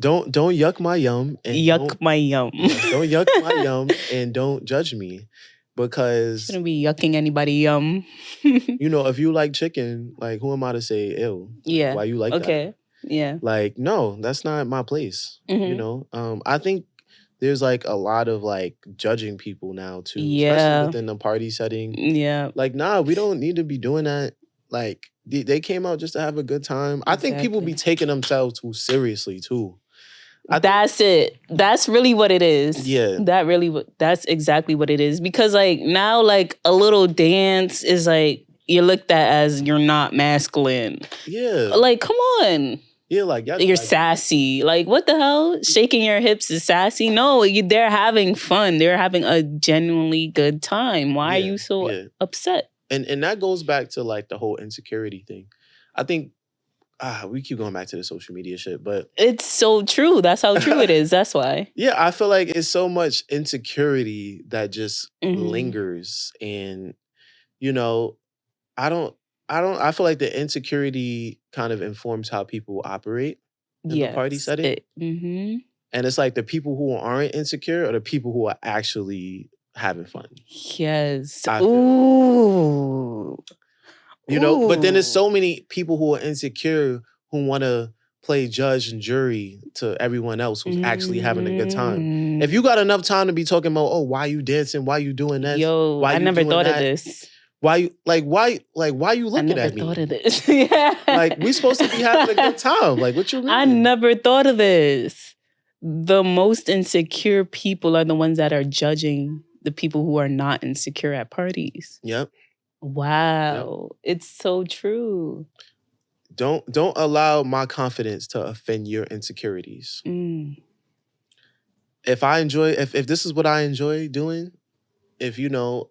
Don't yuck my yum. And
yuck my yum.
Don't yuck my yum and don't judge me, because
shouldn't be yucking anybody yum.
If you like chicken, like who am I to say ew?
Yeah.
Why you like that?
Okay. Yeah.
Like no, that's not my place. I think there's like a lot of like judging people now too, especially within the party setting.
Yeah.
Like, nah, we don't need to be doing that. Like, they came out just to have a good time. Exactly. I think people be taking themselves too seriously too.
That's it. That's really what it is.
Yeah.
That's exactly what it is. Because like now, like a little dance is like you're looked at as you're not masculine.
Yeah.
Like, come on.
Yeah, like
you're sassy. Like, what the hell? Shaking your hips is sassy? No, they're having fun. They're having a genuinely good time. Why are you so upset?
And that goes back to like the whole insecurity thing. I think we keep going back to the social media shit, but
it's so true. That's how true it is. That's why.
Yeah, I feel like it's so much insecurity that just lingers, and you know, I feel like the insecurity kind of informs how people operate in the party setting. And it's like the people who aren't insecure are the people who are actually having fun.
Yes. Ooh.
You know, but then there's so many people who are insecure who want to play judge and jury to everyone else who's actually having a good time. If you got enough time to be talking about, oh, why you dancing? Why you doing that?
Yo,
why
I never thought of this.
Why you why you looking at me?
I never thought of this. Yeah.
Like, we supposed to be having a good time. Like, what you mean?
I never thought of this. The most insecure people are the ones that are judging the people who are not insecure at parties.
Yep.
Wow. Yep. It's so true.
Don't allow my confidence to offend your insecurities. If this is what I enjoy doing, if you know,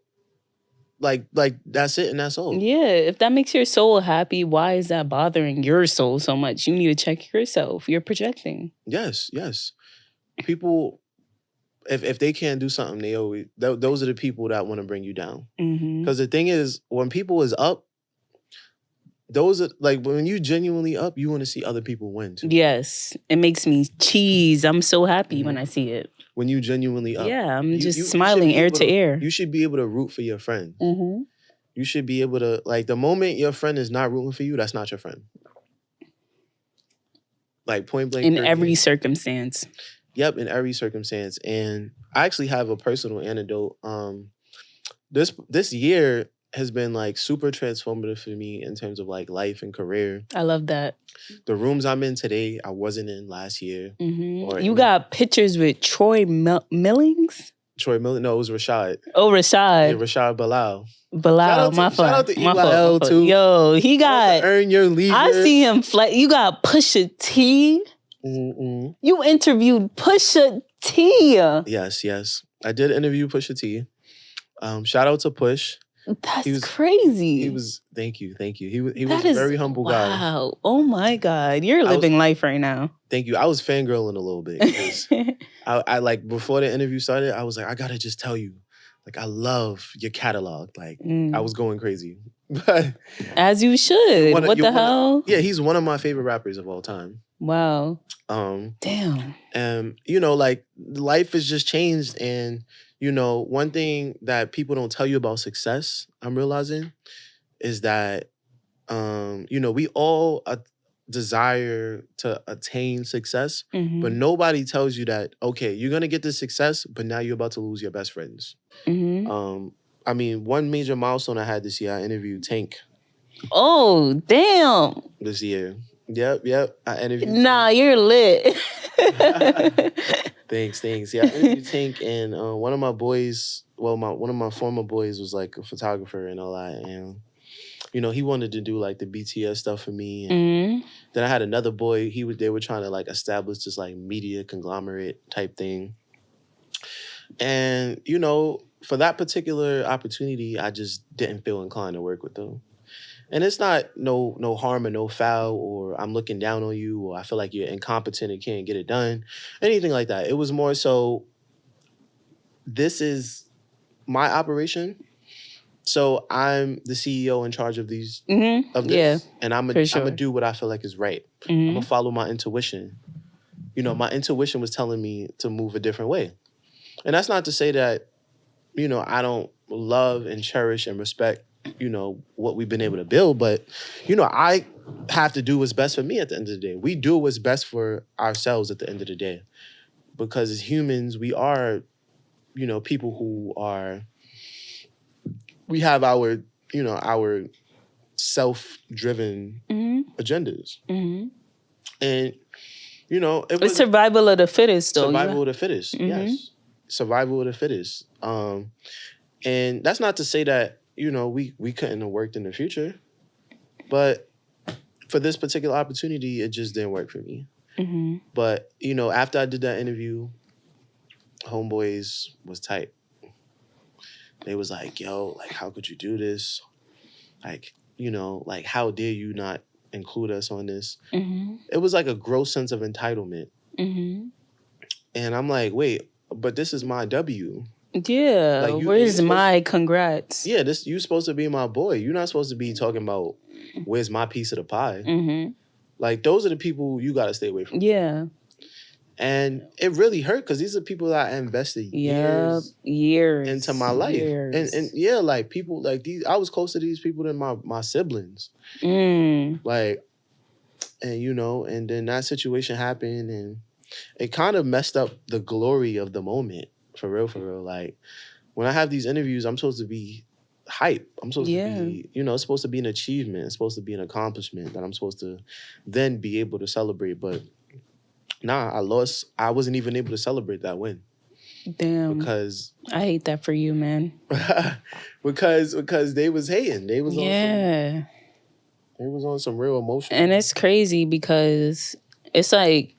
like that's it and that's all.
Yeah, if that makes your soul happy, why is that bothering your soul so much? You need to check yourself. You're projecting.
Yes. People, if they can't do something, those are the people that want to bring you down. Because the thing is, when people is up, those are like when you genuinely up, you want to see other people win too.
Yes, it makes me cheese. I'm so happy when I see it.
When you genuinely up,
yeah, I'm just smiling ear to ear.
You should be able to root for your friends. You should be able to, like, the moment your friend is not rooting for you, that's not your friend. Like, point blank.
In every circumstance.
Yep, in every circumstance. And I actually have a personal anecdote. This year has been like super transformative for me in terms of like life and career.
I love that.
The rooms I'm in today, I wasn't in last year.
You got pictures with Troy Millings?
Troy Millings? No, it was Rashad.
Oh, Rashad.
Yeah, Rashad Bilal.
My fault.
Shout out to Eli too.
Yo, he got
earn your leisure.
I see him you got Pusha T. You interviewed Pusha T.
Yes. I did interview Pusha T. Shout out to Push.
That's crazy.
He was, thank you. He was a very humble guy.
Wow. Oh my God. You're living life right now.
Thank you. I was fangirling a little bit. Because I like, before the interview started, I was like, I gotta just tell you, like, I love your catalog. Like, I was going crazy. But
as you should. What the hell?
Yeah, he's one of my favorite rappers of all time.
Wow.
Damn. And you know, like, life has just changed, and you know, one thing that people don't tell you about success, I'm realizing, is that you know, we all desire to attain success, but nobody tells you that, okay, you're gonna get this success, but now you're about to lose your best friends. I mean, one major milestone I had this year, I interviewed Tank.
Oh, damn.
This year. Yep. I interviewed
Tank. You're lit.
Thanks. Yeah, I interviewed Tank, and one of my boys, one of my former boys was like a photographer and all that, and you know, he wanted to do like the BTS stuff for me. And then I had another boy, they were trying to like establish this like media conglomerate type thing. And, you know, for that particular opportunity, I just didn't feel inclined to work with them. And it's not no harm or no foul, or I'm looking down on you, or I feel like you're incompetent and can't get it done, anything like that. It was more so, this is my operation. So I'm the CEO in charge of this. And I'm gonna do what I feel like is right. I'm gonna follow my intuition. You know, my intuition was telling me to move a different way. And that's not to say that, you know, I don't love and cherish and respect, you know, what we've been able to build, but, you know, I have to do what's best for me at the end of the day. We do what's best for ourselves at the end of the day. Because as humans, we are, you know, people who are, we have our, you know, our self-driven agendas. And, you know, it
It's
was
survival of the fittest, though.
survival of the fittest.
Mhm.
Yes, survival of the fittest. And that's not to say that, you know, we couldn't have worked in the future, but for this particular opportunity, it just didn't work for me.
Mhm.
But, you know, after I did that interview, homeboys was tight. They was like, yo, like, how could you do this? Like, you know, like, how dare you not include us on this?
Mhm.
It was like a gross sense of entitlement.
Mhm.
And I'm like, wait, but this is my W.
Yeah.
Like, you
Where's
supposed
my congrats?
Yeah, this you supposed to be my boy. You're not supposed to be talking about where's my piece of the pie.
Mhm.
Like, those are the people you got to stay away from.
Yeah.
And it really hurt because these are people that I invested years into my life. And yeah, like people like these, I was close to these people than my siblings. Like, and you know, and then that situation happened and it kind of messed up the glory of the moment. For real, for real. Like, when I have these interviews, I'm supposed to be hype. I'm supposed to be, you know, it's supposed to be an achievement. It's supposed to be an accomplishment that I'm supposed to then be able to celebrate. But nah, I lost. I wasn't even able to celebrate that win.
Damn.
Because
I hate that for you, man.
because they was hating. They was on some real emotion.
And it's crazy because it's like,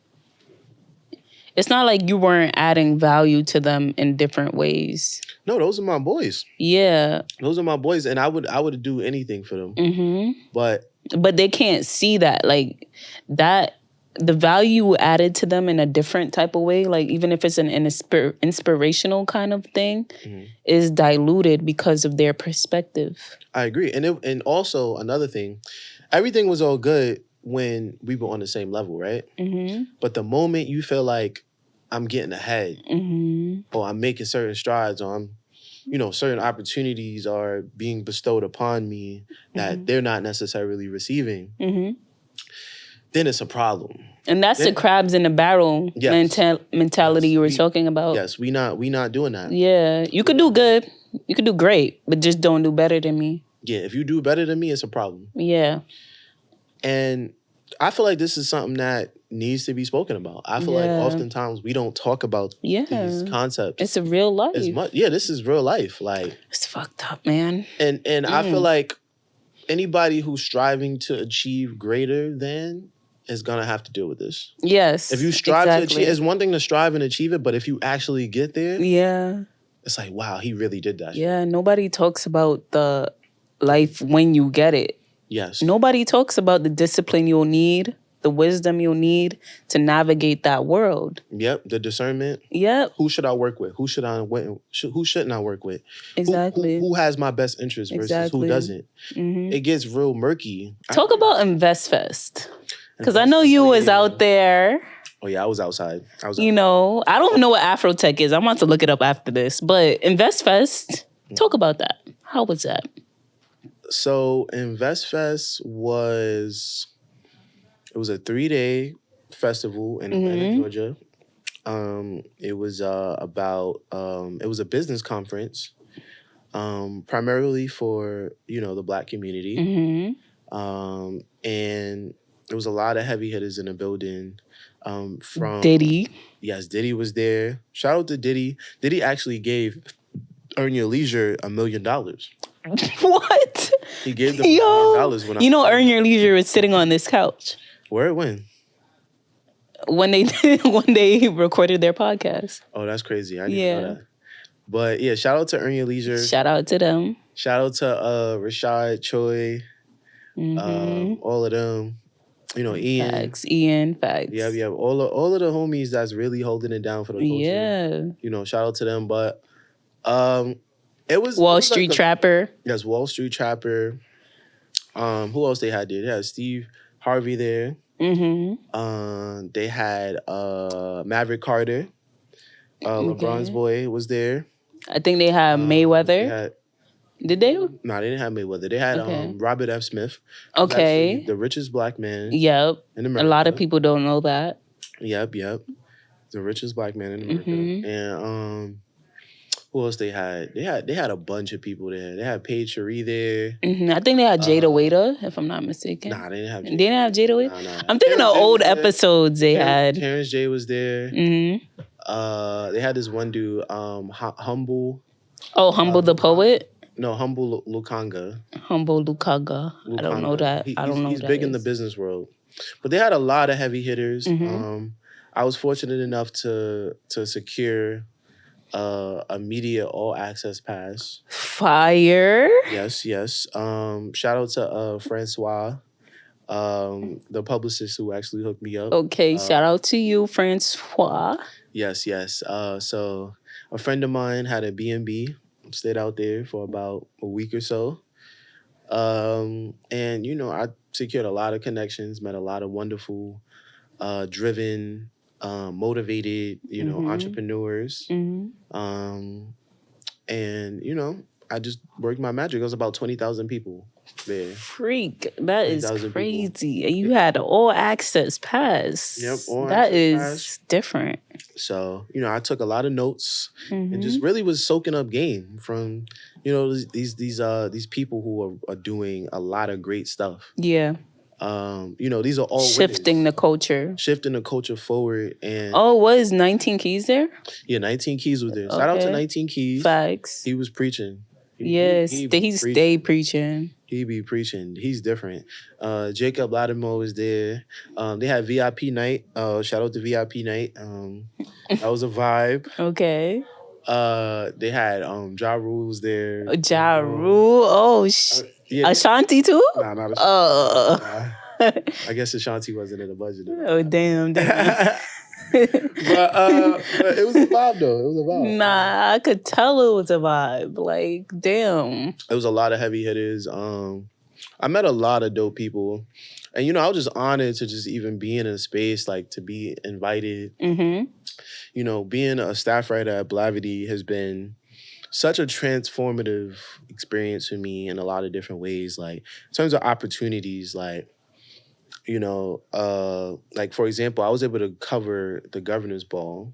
it's not like you weren't adding value to them in different ways.
No, those are my boys.
Yeah.
Those are my boys, and I would do anything for them.
Mm-hmm.
But
they can't see that. Like, that, the value added to them in a different type of way, like even if it's an inspirational kind of thing, is diluted because of their perspective.
I agree. And also another thing, everything was all good when we were on the same level, right? Mm-hmm. But the moment you feel like I'm getting ahead, or I'm making certain strides, or I'm, you know, certain opportunities are being bestowed upon me that they're not necessarily receiving, then it's a problem. And that's
the crabs in the barrel mentality you were talking about.
Yes, we not doing that.
Yeah, you could do good, you could do great, but just don't do better than me.
Yeah, if you do better than me, it's a problem.
Yeah.
And I feel like this is something that needs to be spoken about. I feel like oftentimes we don't talk about these concepts.
It's a real life.
This is real life. Like,
it's fucked up, man.
And I feel like anybody who's striving to achieve greater than is gonna have to deal with this.
Yes.
If you strive to achieve, it's one thing to strive and achieve it, but if you actually get there, it's like, wow, he really did that.
Yeah, nobody talks about the life when you get it.
Yes.
Nobody talks about the discipline you'll need, the wisdom you'll need to navigate that world.
Yep, the discernment.
Yep.
Who should I work with? Who shouldn't I work with?
Exactly.
Who has my best interest versus who doesn't? It gets real murky.
Talk about InvestFest. Because I know you was out there.
Oh, yeah, I was outside.
You know, I don't know what Afrotech is. I'm about to look it up after this. But InvestFest, talk about that. How was that?
So InvestFest was a 3-day festival in Atlanta, Georgia. It was it was a business conference, primarily for, you know, the Black community. And there was a lot of heavy hitters in the building. From
Diddy.
Yes, Diddy was there. Shout out to Diddy. Diddy actually gave Earn Your Leisure $1 million.
What?
He gave them $1 million when
you know, Earn Your Leisure was sitting on this couch.
Where? When?
When they recorded their podcast.
Oh, that's crazy. I didn't know that. But yeah, shout out to Earn Your Leisure.
Shout out to them.
Shout out to Rashad, Choi, all of them. You know, Ian.
Facts.
Yeah. All of the homies that's really holding it down for the culture.
Yeah.
You know, shout out to them. But it was
Wall Street Trapper.
Yes, Wall Street Trapper. Who else they had there? They had Steve Harvey there. They had Maverick Carter. LeBron's boy was there.
I think they had Mayweather. Did they?
No, they didn't have Mayweather. They had Robert F. Smith.
Okay.
The richest Black man.
Yep.
In America.
A lot of people don't know that.
Yep. The richest Black man in America. And Who else they had? They had a bunch of people there. They had Paige Cherie there.
I think they had Jada Waiter, if I'm not mistaken.
Nah, they didn't have.
They didn't have Jada Waiter.
Nah.
I'm thinking of old episodes they had.
Terrence J was there. They had this one dude, Humble.
Oh, Humble the Poet.
No, Humble Lukanga.
Humble Lukaga. I don't know that. I don't know.
He's big in the business world, but they had a lot of heavy hitters. I was fortunate enough to secure a media all access pass.
Fire.
Yes. Shout out to Francois, the publicist who actually hooked me up.
Okay, shout out to you, Francois.
Yes. So a friend of mine had a B&B, stayed out there for about a week or so. And I secured a lot of connections, met a lot of wonderful, driven, motivated, entrepreneurs. And I just worked my magic. It was about 20,000 people there.
Freak, that is crazy. People. And you had all access pass.
Yep, all
that
access
is
pass.
Different.
So I took a lot of notes and just really was soaking up game from these people who are doing a lot of great stuff.
Yeah.
These are all
shifting
winners.
Shifting
the culture forward. And
was 19 Keys there?
Yeah, 19 Keys was there. Shout out to 19 Keys.
Facts.
He was preaching.
He stayed preaching.
He be preaching. He's different. Jacob Lattimore was there. They had VIP night. Shout out to VIP night. That was a vibe.
Okay.
They had Ja Rule was there.
Ja Rule. Yeah. Ashanti too?
Nah, not Ashanti. I guess Ashanti wasn't in the budget.
Oh, damn.
But it was a vibe, though. It was a vibe.
Nah, I could tell it was a vibe. Like, damn.
It was a lot of heavy hitters. I met a lot of dope people. And, I was just honored to just even be in a space, like, to be invited. Being a staff writer at Blavity has been such a transformative experience for me in a lot of different ways. Like, in terms of opportunities, like, like, for example, I was able to cover the Governor's Ball,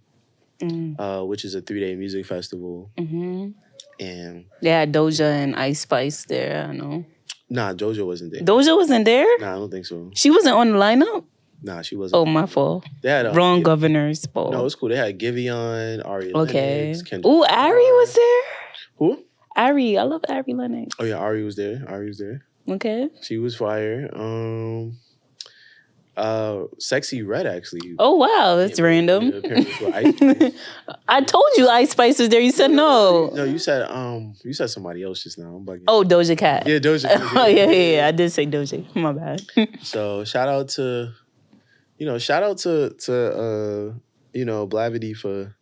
which is a 3-day music festival. And
they had DEJA and Ice Spice there, I know.
Nah, DEJA wasn't there.
DEJA wasn't there?
Nah, I don't think so.
She wasn't on the lineup?
Nah, she wasn't.
Oh, my fault.
They had
wrong Governor's Ball.
No, it's cool. They had Giveon, Ari Lennox, Kendrick.
Ooh, Ari was there?
Who?
Ari. I love Ari Lennox.
Oh, yeah, Ari was there.
Okay.
She was fire. Sexy Red, actually.
Oh, wow. That's random. I told you Ice Spice was there. You said no.
No, you said somebody else just now. I'm bugging.
Oh, Doja Cat.
Yeah, Doja Cat.
Oh, yeah. I did say Doja. My bad.
So shout out to Blavity for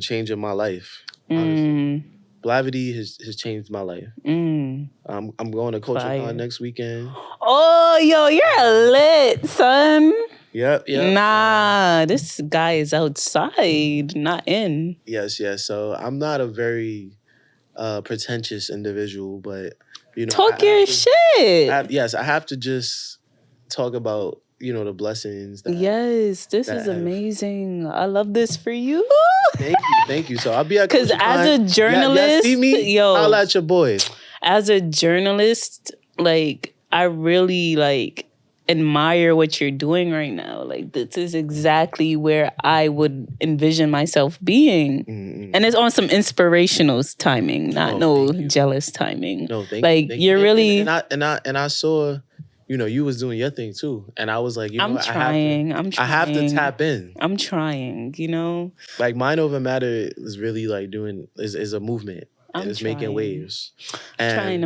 changing my life. Honestly. Blavity has changed my life. I'm going to CultureCon next weekend.
Oh, yo, you're lit, son.
Yep.
Nah, this guy is outside, not in.
Yes. So I'm not a very pretentious individual, but
talk your shit.
I have to just talk about the blessings.
This is amazing. I love this for you.
Thank you. So I'll be at
because as a journalist,
see me? I'll at your boy.
As a journalist, like I really admire what you're doing right now. Like this is exactly where I would envision myself being, and it's on some inspirational timing, not jealous timing.
No, thank you.
You're really
and I saw. You was doing your thing too. And I was like,
I'm trying.
I have to tap in.
I'm trying,
Like Mind Over Matter is really is a movement. And it's making waves.
I'm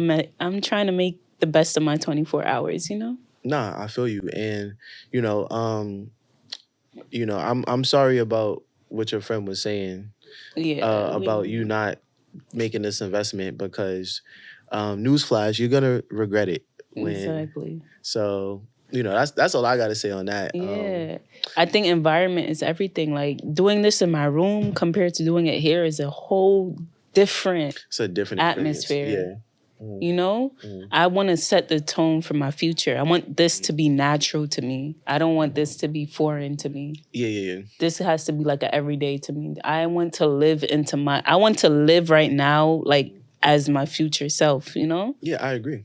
trying to make the best of my 24 hours,
Nah, I feel you. And, I'm sorry about what your friend was saying. About you not making this investment because newsflash, you're gonna regret it.
Exactly.
So, that's all I got to say on that.
Yeah. I think environment is everything. Like, doing this in my room compared to doing it here is a whole different
it's a different
atmosphere.
Yeah.
You know, I want to set the tone for my future. I want this to be natural to me. I don't want this to be foreign to me.
Yeah.
This has to be like an everyday to me. I want to live right now, like as my future self, you know?
Yeah, I agree.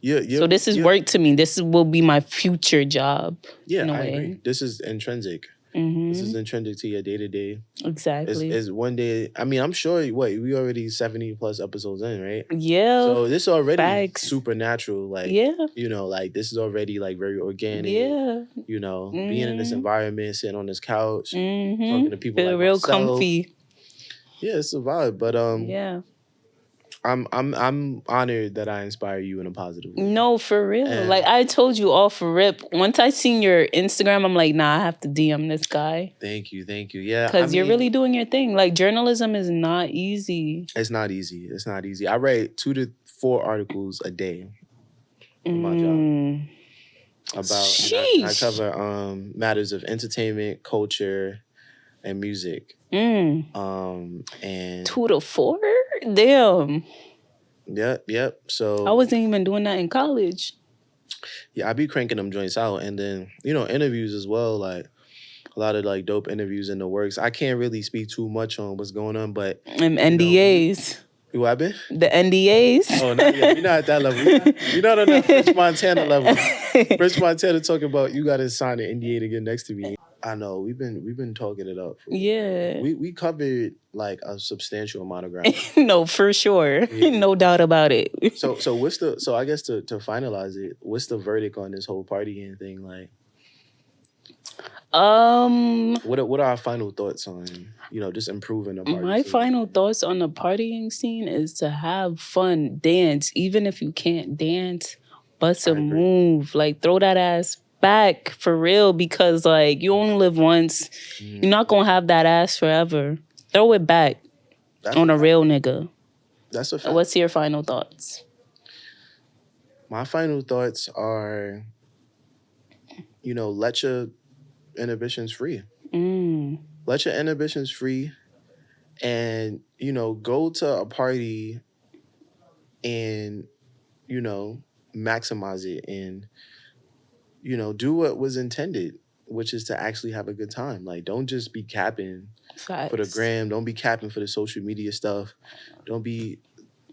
So this is work to me. This will be my future job.
Yeah, I agree. This is intrinsic. This is intrinsic to your day-to-day.
Exactly.
It's one day. I mean, I'm sure. We already 70 plus episodes in, right?
Yeah.
So this is already supernatural. Like, like this is already like very organic.
Yeah.
Being in this environment, sitting on this couch, talking to people
feel
like
real
myself.
comfy.
Yeah, it's a vibe. But I'm honored that I inspire you in a positive way.
No, for real. And like I told you off rip. Once I seen your Instagram, I'm like, nah, I have to DM this guy.
Thank you. Yeah.
Because you're really doing your thing. Like journalism is not easy.
It's not easy. I write 2 to 4 articles a day for my job. I cover matters of entertainment, culture, and music. And
2 to 4? Damn.
Yep. So
I wasn't even doing that in college.
Yeah, I be cranking them joints out, and then interviews as well. Like a lot of like dope interviews in the works. I can't really speak too much on what's going on, but
NDAs.
You what happened?
The NDAs.
Oh, not yet. You're not at that level. You're not on that French Montana level. French Montana talking about you got to sign an NDA to get next to me. I know we've been talking it up. We covered like a substantial amount of ground.
No, for sure, no doubt about it.
So I guess to finalize it, what's the verdict on this whole partying thing? Like, what are our final thoughts on just improving the party?
My final thoughts on the partying scene is to have fun, dance, even if you can't dance, bust a move, like throw that ass back for real, because like you only live once. You're not gonna have that ass forever. Throw it back on a real nigga.
That's a fact.
What's your final thoughts?
My final thoughts are, let your inhibitions free. Let your inhibitions free, and go to a party and maximize it, and do what was intended, which is to actually have a good time. Like, don't just be capping for the gram. Don't be capping for the social media stuff. Don't be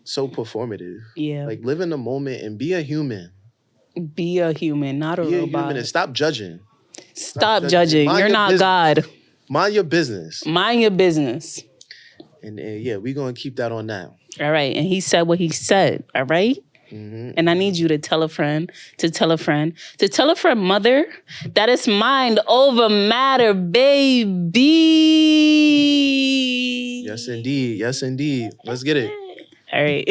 so performative.
Yeah.
Like, live in the moment and be a human.
Be a human, not a robot. Be a human
and stop judging.
Stop judging. You're not God.
Mind your business.
Mind your business.
And we're going to keep that on now.
All right. And he said what he said. All right? And I need you to tell a friend, to tell a friend, to tell a friend, mother, that it's mind over matter, baby.
Yes, indeed. Let's get it.
All right.